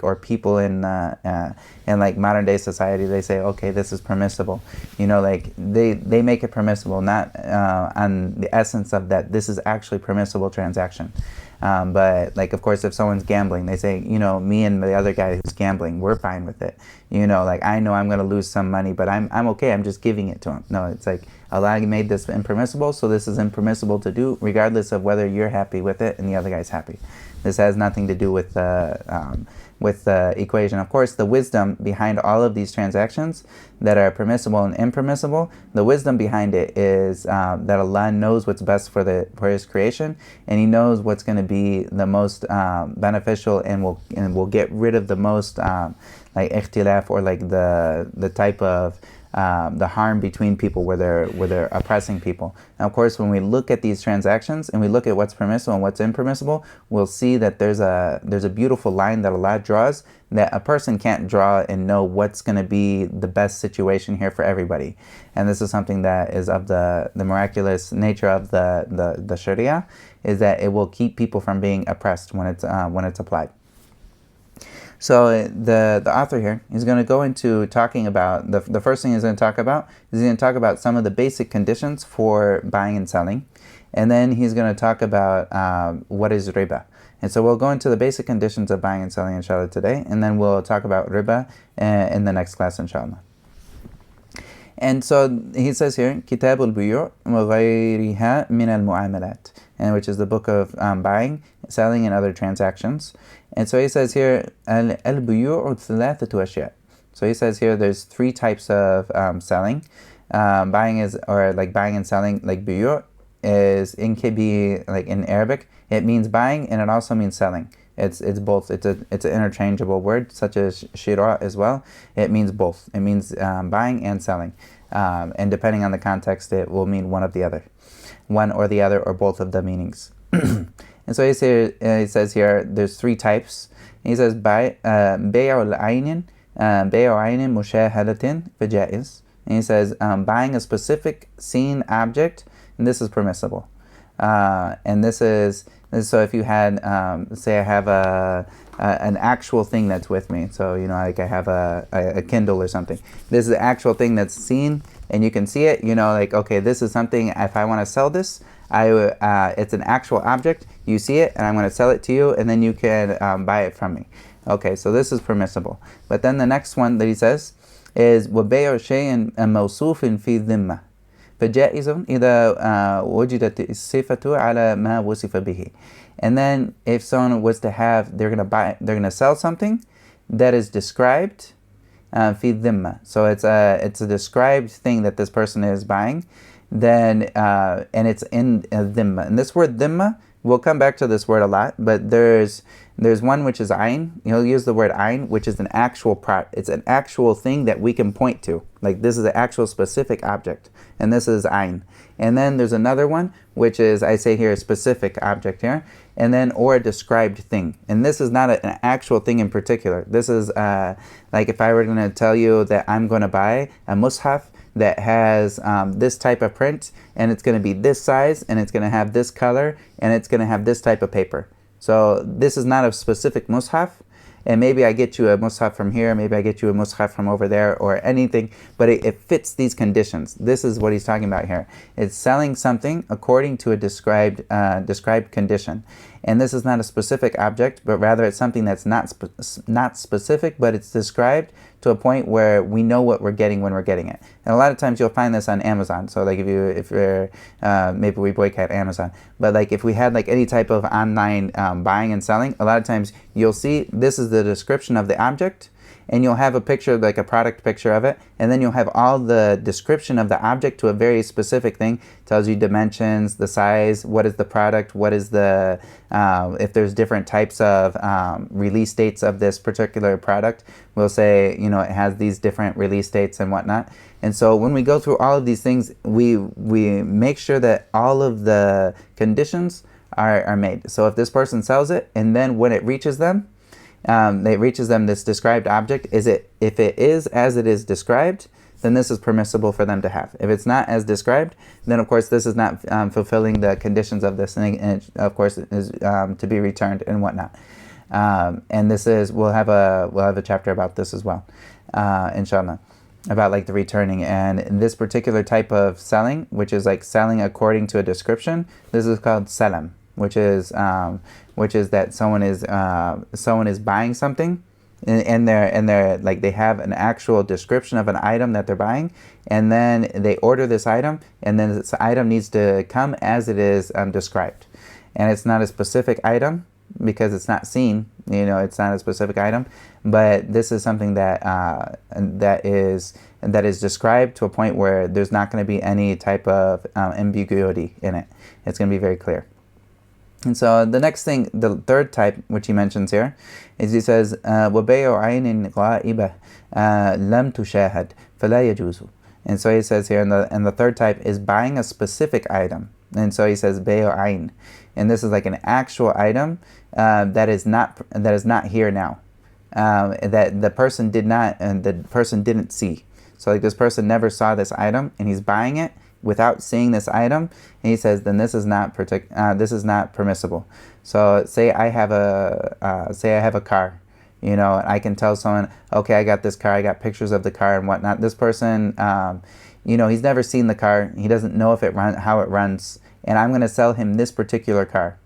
[SPEAKER 1] or people in like modern day society, they say, okay, this is permissible. They make it permissible, not on the essence of that this is actually permissible transaction. But of course, if someone's gambling, they say, me and the other guy who's gambling, we're fine with it. I know I'm going to lose some money, but I'm okay. I'm just giving it to him. No, it's like Allah made this impermissible, so this is impermissible to do, regardless of whether you're happy with it and the other guy's happy. This has nothing to do with the equation. Of course, the wisdom behind all of these transactions that are permissible and impermissible, the wisdom behind it is that Allah knows what's best for His creation, and He knows what's going to be the most beneficial, and will get rid of the most like ikhtilaf, or like the type of the harm between people where they're oppressing people. Now, of course, when we look at these transactions and we look at what's permissible and what's impermissible, we'll see that there's a beautiful line that Allah draws that a person can't draw and know what's going to be the best situation here for everybody. And this is something that is of the miraculous nature of the Sharia, is that it will keep people from being oppressed when it's applied. So the author here is going to go into talking about, the first thing he's going to talk about is he's going to talk about some of the basic conditions for buying and selling. And then he's going to talk about what is riba. And so we'll go into the basic conditions of buying and selling, inshallah, today. And then we'll talk about riba in the next class, inshallah. And so he says here, كتاب البيوع وغيرها من المعاملات, and which is the book of buying, selling, and other transactions. And so he says here, البيوع ثلاثة أشياء. So he says here, there's three types of selling. Buying is, or like buying and selling, like biyur is, it can be like in Arabic, it means buying and it also means selling. It's both. It's an interchangeable word, such as shira as well. It means both. It means buying and selling, and depending on the context, it will mean one or the other, or both of the meanings. And so he says here, there's three types. He says بيع العين مشاهدة فجائز. And he says buying a specific seen object, and this is permissible. And this is, so if you had, say I have an actual thing that's with me. So, like I have a Kindle or something. This is an actual thing that's seen, and you can see it. Like, okay, this is something, if I want to sell this, it's an actual object. You see it, and I'm going to sell it to you, and then you can buy it from me. Okay, so this is permissible. But then the next one that he says is وَبَيْعُ شَيْءٍ مَوْصُوفٍ فِي الذِّمَّةِ فَجَائِزٌ إِذَا وُجِدَتِ الصِّفَةُ عَلَى مَا وُصِفَ بِهِ. And then if someone was to have, they're going to sell something that is described fi dhimma. So it's a described thing that this person is buying, then and it's in dhimma. And this word dhimma, we'll come back to this word a lot, but there's one which is ayn. He'll use the word ayn, which is an actual it's an actual thing that we can point to. Like, this is an actual specific object, and this is ayn. And then there's another one, which is, I say here, a specific object here, and then, or a described thing. And this is not an actual thing in particular. This is like if I were going to tell you that I'm going to buy a mushaf that has this type of print, and it's going to be this size, and it's going to have this color, and it's going to have this type of paper. So this is not a specific mushaf, and maybe I get you a mushaf from here, maybe I get you a mushaf from over there, or anything, but it fits these conditions. This is what he's talking about here. It's selling something according to a described condition. And this is not a specific object, but rather it's something that's not specific, but it's described to a point where we know what we're getting when we're getting it. And a lot of times you'll find this on Amazon. So like if you're maybe we boycott Amazon, but like if we had like any type of online buying and selling, a lot of times you'll see this is the description of the object, and you'll have a picture, like a product picture of it, and then you'll have all the description of the object to a very specific thing. Tells you dimensions, the size, what is the product, what is the, if there's different types of release dates of this particular product, we'll say, it has these different release dates and whatnot. And so when we go through all of these things, we make sure that all of the conditions are made. So if this person sells it, and then when it reaches them, this described object, if it is as it is described, then this is permissible for them to have. If it's not as described, then of course this is not fulfilling the conditions of this thing, and it, of course is to be returned and whatnot. And this is, we'll have a chapter about this as well, inshallah, about like the returning. And this particular type of selling, which is like selling according to a description, this is called salam, which is that someone is buying something, and they're like, they have an actual description of an item that they're buying, and then they order this item, and then this item needs to come as it is described. And it's not a specific item because it's not seen, it's not a specific item, but this is something that is described to a point where there's not going to be any type of ambiguity in it. It's going to be very clear. And so the next thing, the third type, which he mentions here, is he says, وَبَيْعُ عَيْنٍ غَائِبَةٍ لَمْ تُشَاهَدْ فَلَا يَجُوزُ. And so he says here, and the third type is buying a specific item. And so he says, بَيْعُ عَيْن. And this is like an actual item that is not here now, that the person didn't see. So like this person never saw this item, and he's buying it without seeing this item, and he says, then this is not permissible. So say I have a car, and I can tell someone, okay, I got this car, I got pictures of the car and whatnot. This person, he's never seen the car, he doesn't know how it runs, and I'm going to sell him this particular car.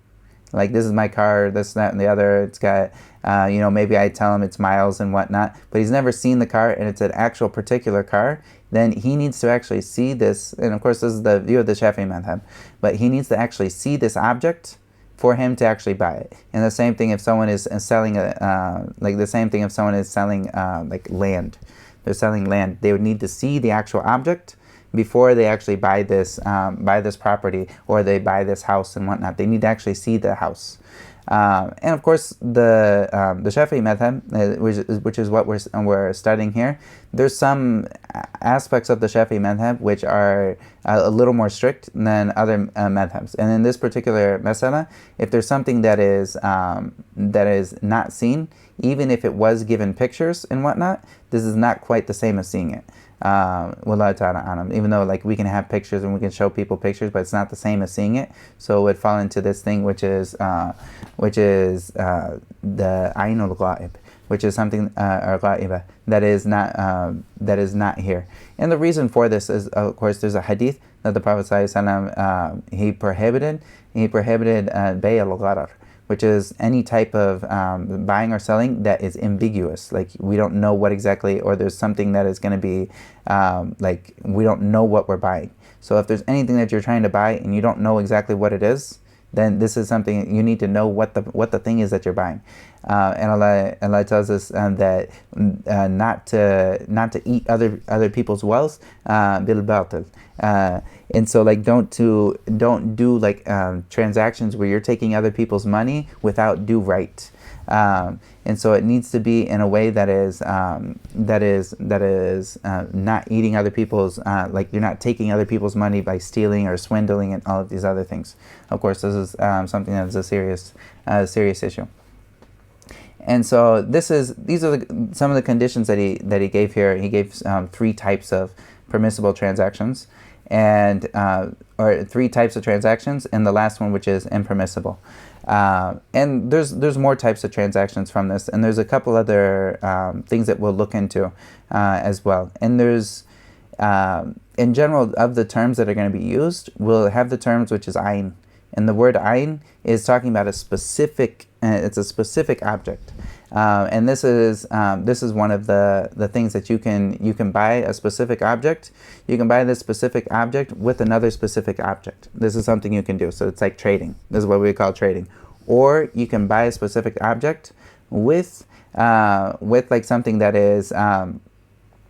[SPEAKER 1] Like, this is my car, this, that, and the other. It's got, maybe I tell him it's miles and whatnot, but he's never seen the car and it's an actual particular car. Then he needs to actually see this, and of course this is the view of the Shafi'i madhab, but he needs to actually see this object for him to actually buy it. And the same thing if someone is selling like land. They're selling land. They would need to see the actual object before they actually buy this property, or they buy this house and whatnot. They need to actually see the house. And of course, the Shafi'i madhab, which is what we're studying here, there's some aspects of the Shafi'i madhab which are a little more strict than other madhabs. And in this particular masala, if there's something that is not seen, even if it was given pictures and whatnot, this is not quite the same as seeing it. Wallahu ta'ala alam. Even though like we can have pictures and we can show people pictures, but it's not the same as seeing it. So it would fall into this thing which is the aynul ghaib, which is something or ghaiba that is not here. And the reason for this is, of course, there's a hadith that the Prophet ﷺ, he prohibited bay al-gharar, which is any type of buying or selling that is ambiguous. Like, we don't know what exactly, or there's something that is going to be like, we don't know what we're buying. So if there's anything that you're trying to buy and you don't know exactly what it is, then this is something you need to know what the thing is that you're buying. And Allah tells us that not to eat other people's wealth bil batil. And so like don't do like transactions where you're taking other people's money without due right. And so it needs to be in a way that is not eating other people's, like you're not taking other people's money by stealing or swindling and all of these other things. Of course, this is something that is a serious issue. And so these are some of the conditions that he gave here. He gave 3 types of permissible transactions, and or 3 types of transactions, and the last one which is impermissible. And there's more types of transactions from this, and there's a couple other things that we'll look into as well. And there's in general, of the terms that are going to be used, we'll have the terms which is ayn. And the word ayn is talking about a specific, it's a specific object. And this is one of the things that you can buy a specific object. You can buy this specific object with another specific object. This is something you can do. So it's like trading. This is what we call trading. Or you can buy a specific object with like something that is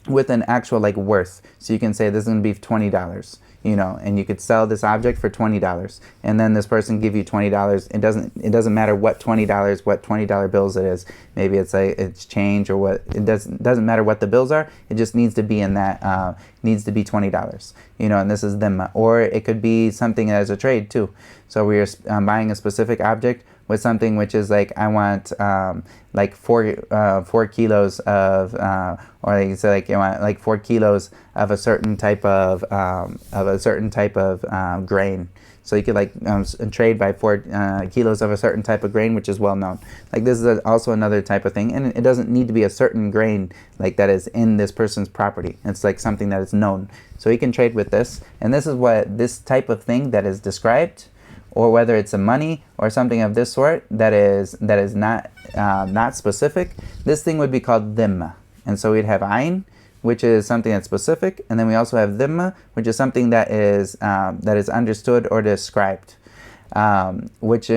[SPEAKER 1] with an actual like worth. So you can say this is going to be $20. And you could sell this object for $20, and then this person give you $20. It doesn't matter what $20 bills it is. Maybe it's change or what. It doesn't matter what the bills are. It just needs to be in that needs to be $20. And this is them. Or it could be something as a trade too. So we are buying a specific object with something which is like, I want like 4 kilos of, or you say like you want like 4 kilos of a certain type of grain. So you could like trade by 4 kilos of a certain type of grain, which is well known. Like this is also another type of thing, and it doesn't need to be a certain grain like that is in this person's property. It's like something that is known. So he can trade with this, and this is what this type of thing that is described, or whether it's a money or something of this sort that is not specific. This thing would be called dhimma, and so we'd have ayn, which is something that's specific, and then we also have dhimma, which is something that is understood or described, which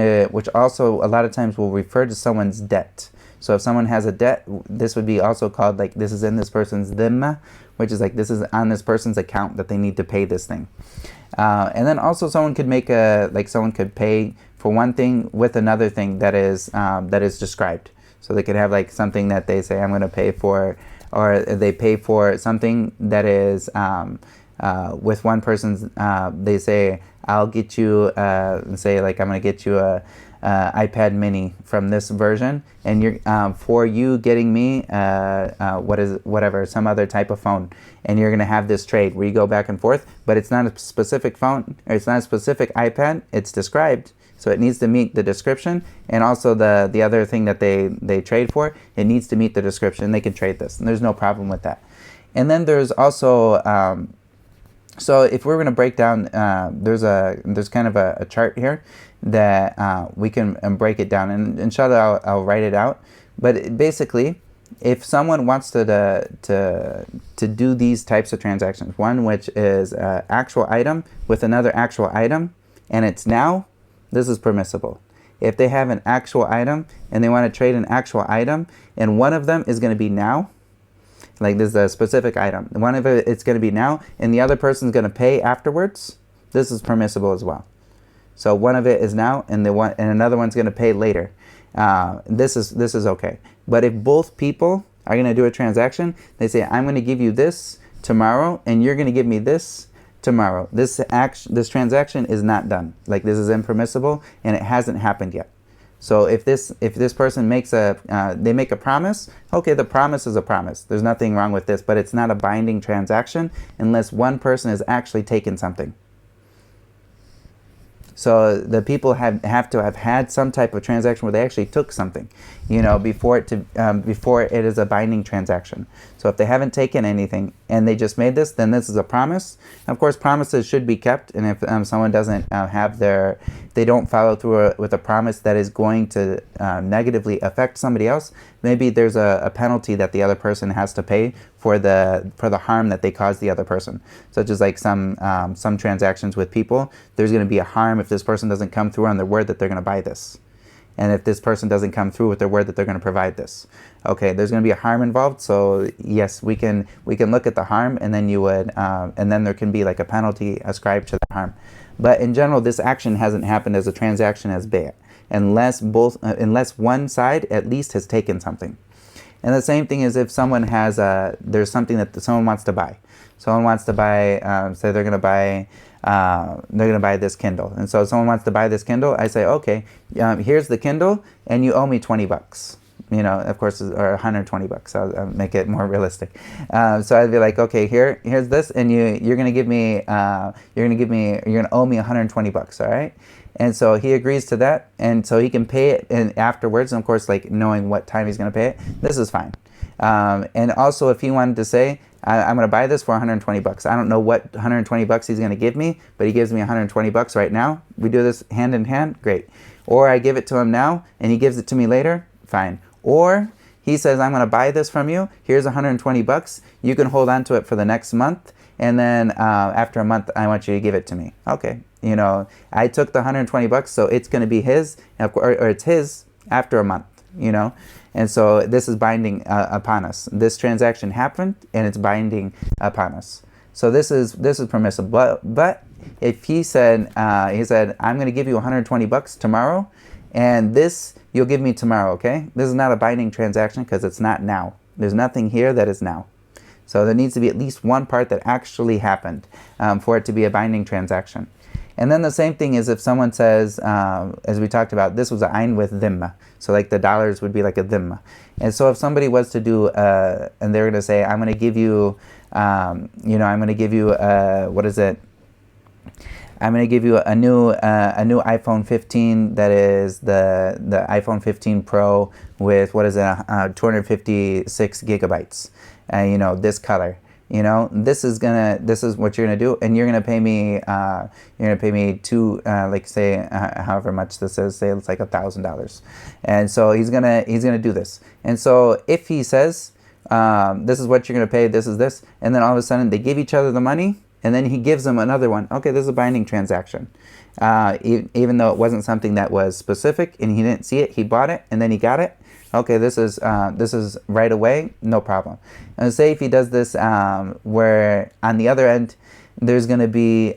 [SPEAKER 1] also a lot of times will refer to someone's debt. So if someone has a debt, this would be also called like this is in this person's dhimma, which is like this is on this person's account that they need to pay this thing. And then also someone could pay for one thing with another thing that is described. So they could have like something that they say I'm going to pay for, or they pay for something that is with one person's. They say I'll get you say like I'm going to get you a iPad mini from this version, and you're for you getting me some other type of phone, and you're gonna have this trade where you go back and forth, but it's not a specific phone, or it's not a specific iPad. It's described, so it needs to meet the description, and also the other thing that they trade for, it needs to meet the description. They can trade this, and there's no problem with that. And then there's also So if we're going to break down, there's kind of a chart here that we can break it down, and inshallah I'll write it out. But basically, if someone wants to do these types of transactions, one which is an actual item with another actual item, and it's now, this is permissible. If they have an actual item and they want to trade an actual item, and one of them is going to be now, like this is a specific item, one of it's going to be now, and the other person's going to pay afterwards, this is permissible as well. So one of it is now, and another one's going to pay later. This is okay. But if both people are going to do a transaction, they say, I'm going to give you this tomorrow, and you're going to give me this tomorrow. This transaction is not done. Like, this is impermissible, and it hasn't happened yet. So if this person makes they make a promise, okay, the promise is a promise. There's nothing wrong with this, but it's not a binding transaction unless one person has actually taken something. So the people have to have had some type of transaction where they actually took something, before it is a binding transaction. So if they haven't taken anything and they just made this, then this is a promise. Of course, promises should be kept, and if someone doesn't they don't follow through with a promise that is going to negatively affect somebody else, maybe there's a penalty that the other person has to pay for the harm that they caused the other person. Such as like some transactions with people, there's going to be a harm if this person doesn't come through on their word that they're going to buy this, and if this person doesn't come through with their word that they're going to provide this. Okay, there's going to be a harm involved. So yes, we can look at the harm, and then and then there can be like a penalty ascribed to the harm. But in general, this action hasn't happened as a transaction as bay', unless one side at least has taken something. And the same thing is if someone has there's something that someone wants to buy. Someone wants to buy, say they're going to buy this Kindle, and so someone wants to buy this Kindle. I say, okay, here's the Kindle, and you owe me $20. Of course, or $120. I'll make it more realistic. So I'd be like, okay, here's this, and you're gonna owe me $120. All right. And so he agrees to that, and so he can pay it afterwards. And of course, like knowing what time he's gonna pay it, this is fine. And also, if he wanted to say, I'm going to buy this for $120. I don't know what $120 he's going to give me, but he gives me $120 right now. We do this hand in hand, great. Or I give it to him now, and he gives it to me later, fine. Or he says, I'm going to buy this from you. Here's $120. You can hold on to it for the next month, and then after a month, I want you to give it to me. Okay, I took the $120, so it's going to be his, or it's his after a month. And so this is binding upon us. This transaction happened, and it's binding upon us. So this is permissible. But if he said I'm going to give you $120 tomorrow, and this you'll give me tomorrow, okay? This is not a binding transaction because it's not now. There's nothing here that is now. So there needs to be at least one part that actually happened for it to be a binding transaction. And then the same thing is if someone says, as we talked about, this was an ayn with dhimma. So like the dollars would be like a dhimma. And so if somebody was to do, and they're going to say, I'm going to give you, what is it? I'm going to give you a new iPhone 15 that is the iPhone 15 Pro with, 256 gigabytes. This color. This is what you're gonna do, and you're gonna pay me. However much this is. Say it's like $1,000, and so he's gonna do this. And so if he says, this is what you're gonna pay, this is this, and then all of a sudden they give each other the money, and then he gives them another one. Okay, this is a binding transaction, even though it wasn't something that was specific, and he didn't see it. He bought it, and then he got it. Okay, this is right away, no problem. And say if he does this where on the other end, there's going to be,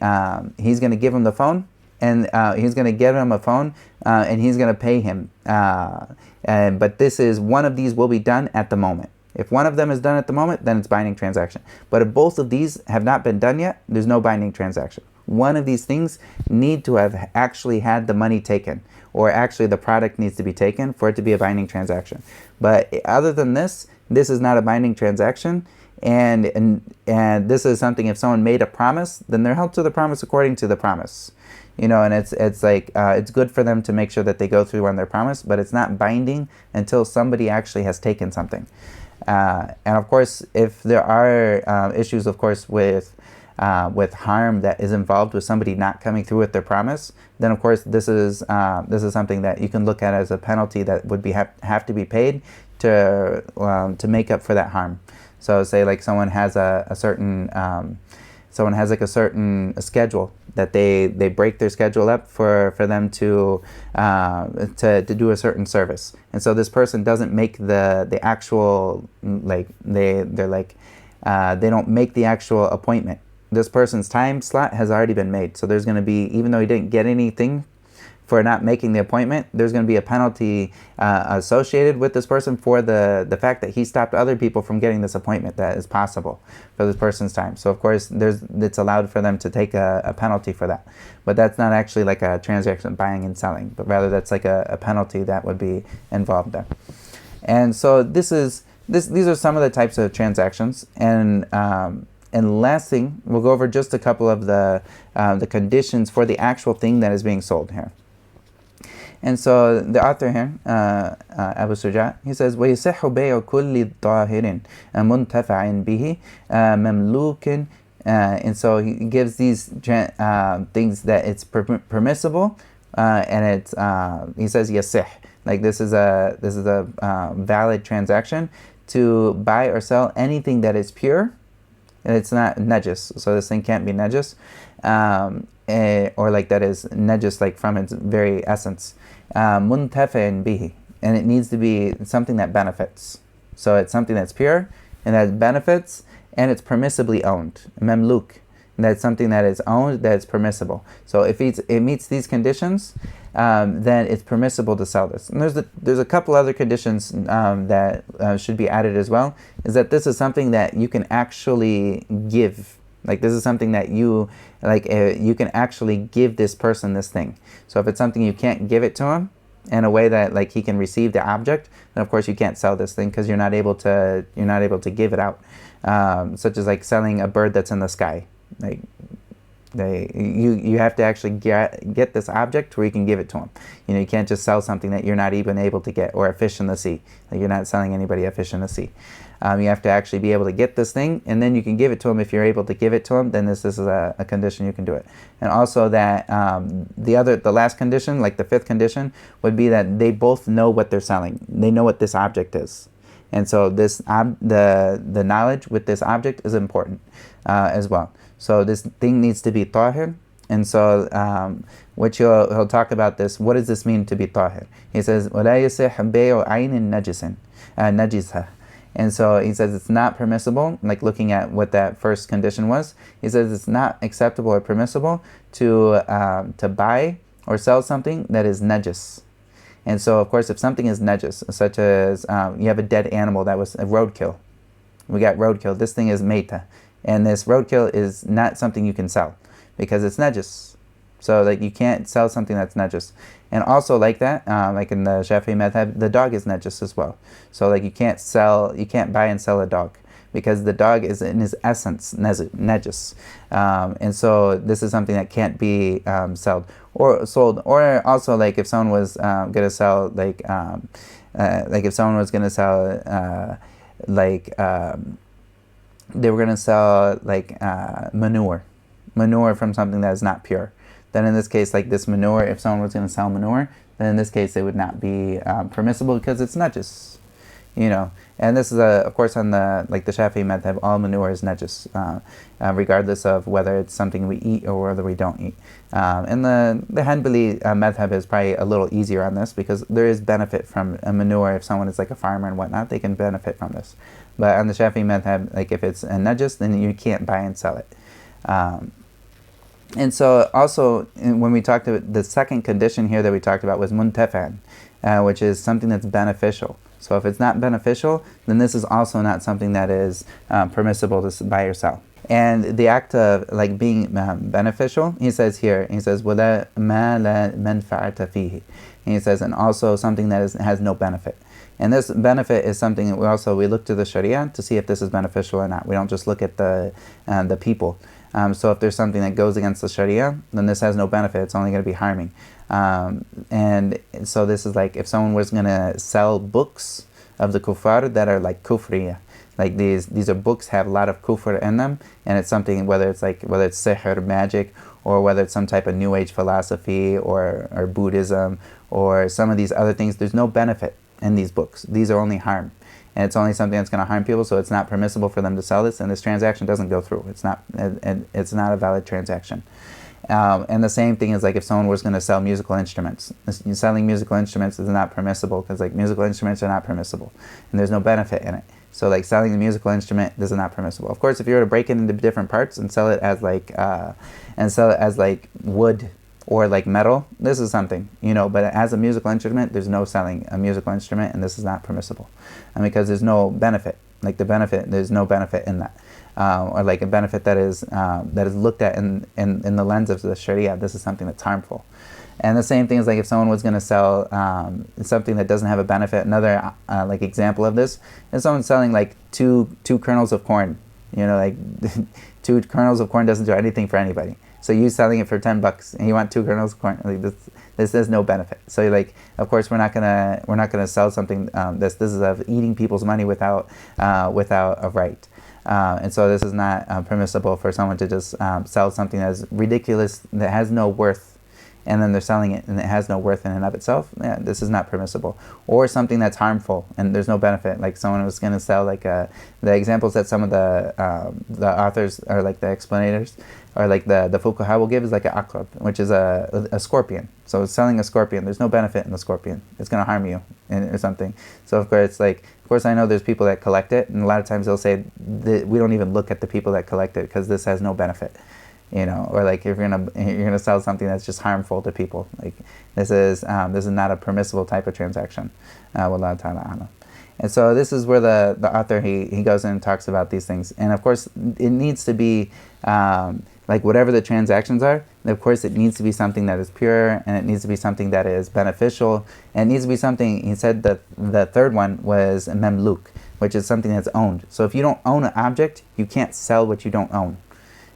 [SPEAKER 1] he's going to give him the phone, and he's going to give him a phone, and he's going to pay him. But this is, one of these will be done at the moment. If one of them is done at the moment, then it's binding transaction. But if both of these have not been done yet, there's no binding transaction. One of these things need to have actually had the money taken, or actually the product needs to be taken for it to be a binding transaction. But other than this is not a binding transaction. And this is something, if someone made a promise, then they're held to the promise according to the promise. And it's like, it's good for them to make sure that they go through on their promise, but it's not binding until somebody actually has taken something. And of course, if there are issues, of course, with with harm that is involved with somebody not coming through with their promise, then of course this is something that you can look at as a penalty that would be have to be paid to make up for that harm. So say like someone has a certain schedule that they break their schedule up for them to do a certain service, and so this person doesn't make the actual, like they don't make the actual appointment. This person's time slot has already been made, so there's going to be, even though he didn't get anything for not making the appointment, there's going to be a penalty associated with this person for the fact that he stopped other people from getting this appointment that is possible for this person's time. So of course it's allowed for them to take a penalty for that, but that's not actually like a transaction buying and selling, but rather that's like a penalty that would be involved there. And so these are some of the types of transactions. And last thing, we'll go over just a couple of the conditions for the actual thing that is being sold here. And so the author here, Abu Shujaa, he says, وَيَصِحُّ بَيْعُ كُلِّ ظَاهِرٍ مُنْتَفَعٍ بِهِ مَمْلُوكٍ. And so he gives these things that it's permissible, and it's he says yasih, like this is a valid transaction to buy or sell anything that is pure and it's not najis. So this thing can't be najis, or like that is najis like from its very essence. Muntafa'in bihi, and it needs to be something that benefits. So it's something that's pure and that benefits, and it's permissibly owned. Mamluk, that's something that is owned, that is permissible. So if it meets these conditions, then it's permissible to sell this. And there's a couple other conditions that should be added as well. Is that this is something that you can actually give. Like this is something that you can actually give this person this thing. So if it's something you can't give it to him in a way that like he can receive the object, then of course you can't sell this thing because you're not able to give it out. Such as like selling a bird that's in the sky. Like you have to actually get this object where you can give it to him. You can't just sell something that you're not even able to get, or a fish in the sea. Like you're not selling anybody a fish in the sea. You have to actually be able to get this thing, and then you can give it to him. If you're able to give it to him, then this is a condition you can do it. And also that the last condition, like the fifth condition, would be that they both know what they're selling. They know what this object is. And so the knowledge with this object is important as well. So this thing needs to be tahir. And so which he'll talk about this. What does this mean to be tahir? He says, وَلَا يَصِحْ بَيْعُ عَيْنٍ نَجِسٍ. And so he says it's not permissible, like looking at what that first condition was, he says it's not acceptable or permissible to buy or sell something that is najis. And so, of course, if something is najis, such as you have a dead animal that was a roadkill. We got roadkill. This thing is meita. And this roadkill is not something you can sell because it's najis. So, like, you can't sell something that's najis. And also like that, like in the Shafi'i madhab, the dog is najis as well. So, like, you can't buy and sell a dog because the dog is in his essence najis. And so this is something that can't be sold. Or also like if someone was gonna sell like if someone was gonna sell they were gonna sell like manure from something that is not pure. Then in this case, like this manure, if someone was gonna sell manure, then in this case it would not be permissible because it's najis. And this is of course on the Shafi'i madhab, all manure is najis, regardless of whether it's something we eat or whether we don't eat. And the Hanbali madhab is probably a little easier on this because there is benefit from a manure. If someone is like a farmer and whatnot, they can benefit from this. But on the Shafi'i madhab, like if it's a najis, then you can't buy and sell it. And so also when we talked about the second condition here that we talked about was muntafan, which is something that's beneficial. So if it's not beneficial, then this is also not something that is permissible to buy or sell. And the act of like being beneficial, he says وَلَا مَا لَا مَنْفَعَةَ فِيهِ. And he says, and also something that has no benefit. And this benefit is something that we look to the Sharia to see if this is beneficial or not. We don't just look at the people. So if there's something that goes against the Sharia, then this has no benefit. It's only going to be harming. And so this is like if someone was going to sell books of the kuffar that are like kufriya, Like these are books have a lot of kufr in them, and it's something, whether it's sihr, magic, or whether it's some type of new age philosophy or Buddhism or some of these other things. There's no benefit in these books. These are only harm, and it's only something that's going to harm people. So it's not permissible for them to sell this, and this transaction doesn't go through. It's not a valid transaction. And the same thing is like if someone was going to sell musical instruments. Selling musical instruments is not permissible, because like musical instruments are not permissible, and there's no benefit in it. So like selling the musical instrument, this is not permissible. Of course, if you were to break it into different parts and sell it as like wood or like metal, this is something, but as a musical instrument, there's no selling a musical instrument, and this is not permissible. And because there's no benefit, there's no benefit in that. Or like a benefit that is looked at in the lens of the Sharia. This is something that's harmful. And the same thing is like if someone was going to sell something that doesn't have a benefit. Another like example of this is someone selling like two kernels of corn. Like 2 kernels of corn doesn't do anything for anybody. So you selling it for $10 and you want 2 kernels of corn, like this has no benefit. So like, of course we're not gonna sell something this is of eating people's money without a right. And so this is not permissible for someone to just sell something that's ridiculous, that has no worth, and then they're selling it and it has no worth in and of itself. Yeah, this is not permissible. Or something that's harmful and there's no benefit, like someone was going to sell like the examples that some of the authors or like the explanators or like the fuqaha will give is like an aqrab, which is a scorpion. So it's selling a scorpion. There's no benefit in the scorpion. It's going to harm you or something. So of course I know there's people that collect it, and a lot of times they'll say that we don't even look at the people that collect it because this has no benefit. Or like if you're gonna sell something that's just harmful to people, like this is not a permissible type of transaction. Wallahu ta'ala a'lam. And so this is where the author he goes in and talks about these things. And of course it needs to be like whatever the transactions are, of course it needs to be something that is pure, and it needs to be something that is beneficial, and it needs to be something, he said that the third one was memluk, which is something that's owned. So if you don't own an object, you can't sell what you don't own.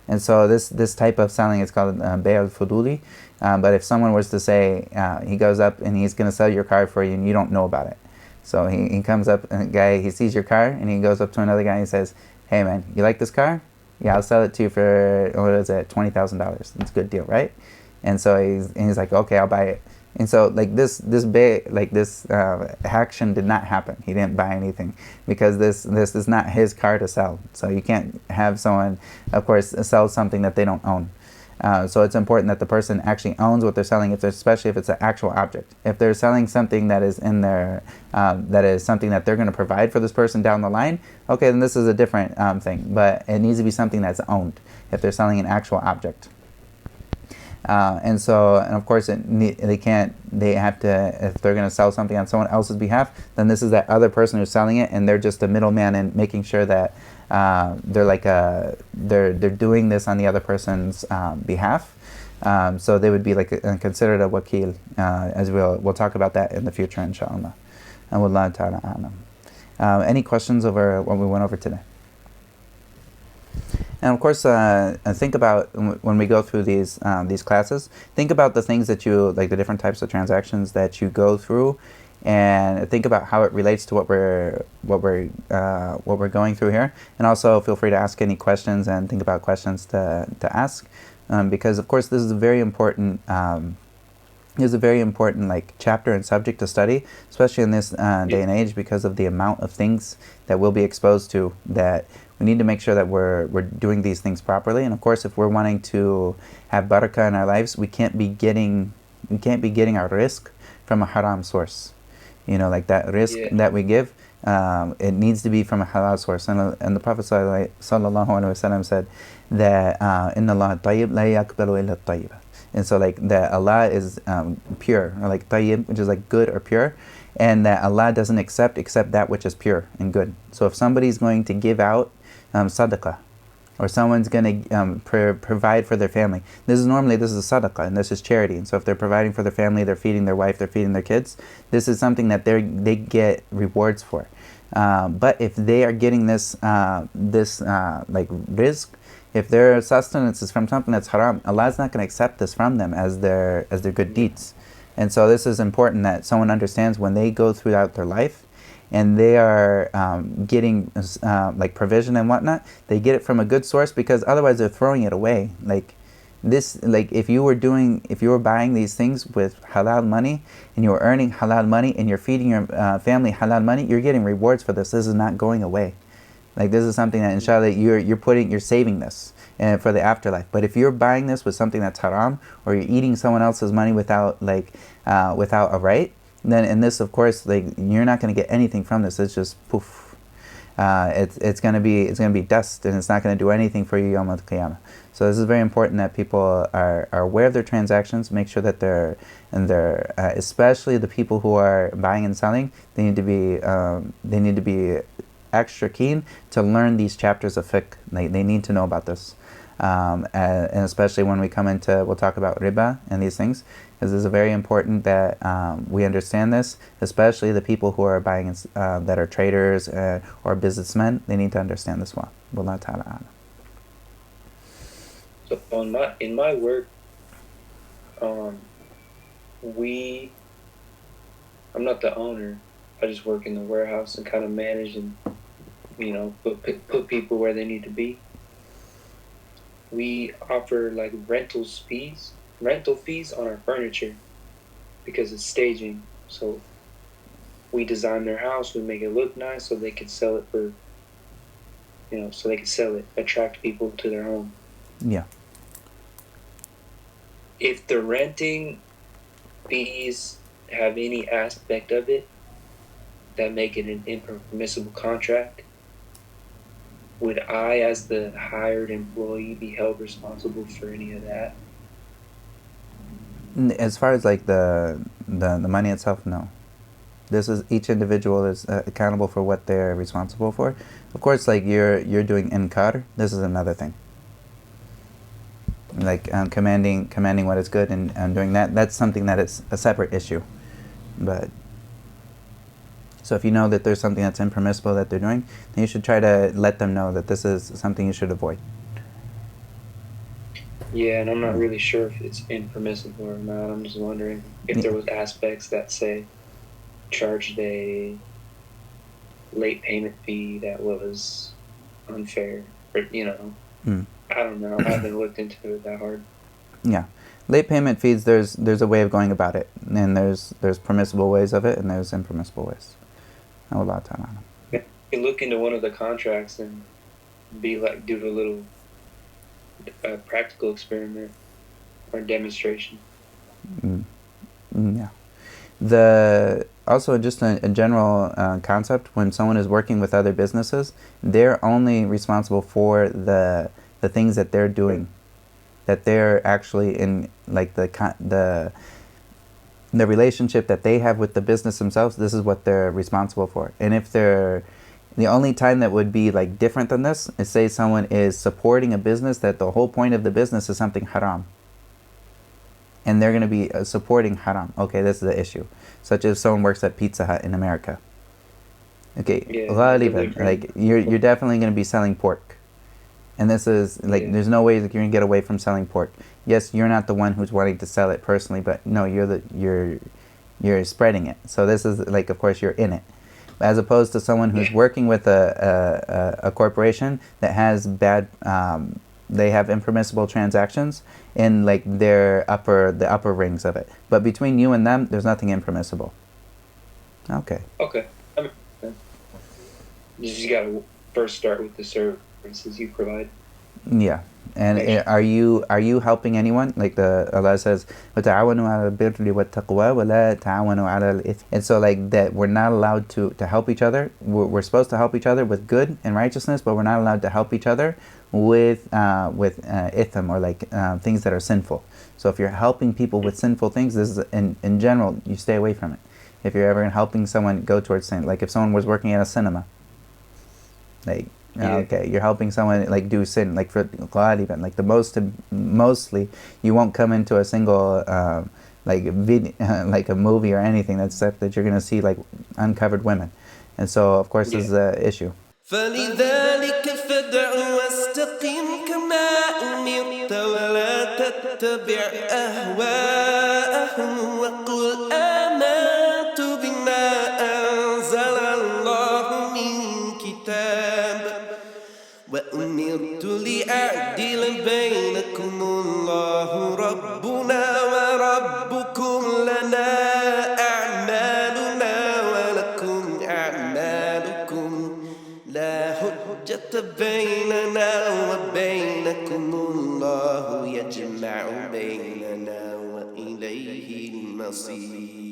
[SPEAKER 1] And so this type of selling is called bay' al-fuduli. But if someone was to say, he goes up and he's going to sell your car for you and you don't know about it. So he comes up, and a guy, he sees your car and he goes up to another guy and he says, hey man, you like this car? Yeah, I'll sell it to you for, what is it, $20,000. It's a good deal, right? And so he's like, okay, I'll buy it. And so like this action did not happen. He didn't buy anything because this is not his car to sell. So you can't have someone, of course, sell something that they don't own. So it's important that the person actually owns what they're selling, especially if it's an actual object. If they're selling something that is in their, that is something that they're going to provide for this person down the line, okay, then this is a different thing. But it needs to be something that's owned if they're selling an actual object. And of course they have to, if they're going to sell something on someone else's behalf, then this is that other person who's selling it, and they're just a middleman in making sure that they're doing this on the other person's behalf. So they would be like considered a wakil, as we'll talk about that in the future, inSha'Allah. And wallahu ta'ala a'lam. Any questions over what we went over today? And of course, think about when we go through these classes. Think about the things that you like, the different types of transactions that you go through, and think about how it relates to what we're going through here. And also, feel free to ask any questions and think about questions to ask, because of course this is a very important. Is a very important like chapter and subject to study, especially in this day and age, because of the amount of things that we'll be exposed to. That we need to make sure that we're doing these things properly. And of course, if we're wanting to have barakah in our lives, we can't be getting our risk from a haram source. Like that risk that we give, it needs to be from a halal source. And the Prophet sallallahu alaihi wasallam said that Inna Allah tayyib la yaqbalu illa tayyib. And so like that Allah is pure, or like tayyib, which is like good or pure, and that Allah doesn't accept except that which is pure and good. So if somebody's going to give out sadaqah, or someone's going to provide for their family, this is sadaqah, and this is charity. And so if they're providing for their family, they're feeding their wife, they're feeding their kids, this is something that they get rewards for. But if they are getting this like risk, if their sustenance is from something that's haram, Allah is not going to accept this from them as their good deeds. And so this is important that someone understands when they go throughout their life and they are getting like provision and whatnot, they get it from a good source, because otherwise they're throwing it away. Like this, like if you were buying these things with halal money, and you were earning halal money, and you're feeding your family halal money, you're getting rewards for this. This is not going away. Like this is something that inshallah you're saving this and for the afterlife. But if you're buying this with something that's haram, or you're eating someone else's money without without a right, then in this, of course, like you're not going to get anything from this. It's just poof. It's gonna be dust, and it's not going to do anything for you Yawm al-Qiyamah. So this is very important that people are aware of their transactions. Make sure that they're especially the people who are buying and selling. They need to be extra keen to learn these chapters of fiqh. They need to know about this, and especially when we come into, we'll talk about riba and these things, because it's very important that we understand this, especially the people who are buying that are traders or businessmen. They need to understand this well. Wallahu ta'ala a'lam.
[SPEAKER 2] So in my work, I'm not the owner. I just work in the warehouse and kind of manage and, put people where they need to be. We offer like rental fees on our furniture, because it's staging. So we design their house, we make it look nice so they can sell it for, attract people to their home.
[SPEAKER 1] Yeah.
[SPEAKER 2] If the renting fees have any aspect of it that make it an impermissible contract, would I, as the hired employee, be held responsible for any of that?
[SPEAKER 1] As far as like the money itself, no. This is, each individual is accountable for what they're responsible for. Of course, like you're doing inkar. This is another thing. Like commanding what is good and doing that. That's something that is a separate issue. But so if you know that there's something that's impermissible that they're doing, then you should try to let them know that this is something you should avoid.
[SPEAKER 2] Yeah, and I'm not really sure if it's impermissible or not. I'm just wondering if there was aspects that say charged a late payment fee that was unfair, or I don't know. I haven't looked into it that hard. Yeah,
[SPEAKER 1] late payment fees. There's a way of going about it, and there's permissible ways of it, and there's impermissible ways. Allah ta'ala.
[SPEAKER 2] You can look into one of the contracts and do a little practical experiment or demonstration.
[SPEAKER 1] Yeah. Also just a general concept, when someone is working with other businesses, they're only responsible for the things that they're doing, that they're actually in, like the relationship that they have with the business themselves. This is what they're responsible for. And if the only time that would be like different than this is, say someone is supporting a business that the whole point of the business is something haram, and they're going to be supporting haram. Okay, this is the issue. Such as someone works at Pizza Hut in America. Okay, like you're definitely going to be selling pork. And this is like, there's no way that you're going to get away from selling pork. Yes, you're not the one who's wanting to sell it personally, but no, you're spreading it. So this is like, of course, you're in it. As opposed to someone who's working with a corporation that has they have impermissible transactions in like the upper rings of it. But between you and them, there's nothing impermissible. Okay.
[SPEAKER 2] Okay. You just got to first start with the services you provide.
[SPEAKER 1] Yeah. And are you helping anyone? Like Allah says, وَتَعَوَنُوا عَلَى الْبِرِّ وَالتَّقْوَى وَلَا تَعَوَنُوا عَلَى الْإِثْمِ. And so like that, we're not allowed to help each other. We're supposed to help each other with good and righteousness, but we're not allowed to help each other with itham, or like things that are sinful. So if you're helping people with sinful things, this is in general, you stay away from it. If you're ever helping someone go towards sin, like if someone was working at a cinema, like okay, you're helping someone like do sin, like for even like mostly you won't come into a single like a movie or anything that's that you're gonna see like uncovered women, and so of course this is an issue. فلذلك فادع واستقم كما أمرت ولا تتبع أهواءهم وقل آمنت بما أنزل الله
[SPEAKER 3] وأمرت لأعدل بينكم الله ربنا وربكم لنا أعمالنا ولكم أعمالكم لا حجة بيننا وبينكم الله يجمع بيننا وإليه المصير.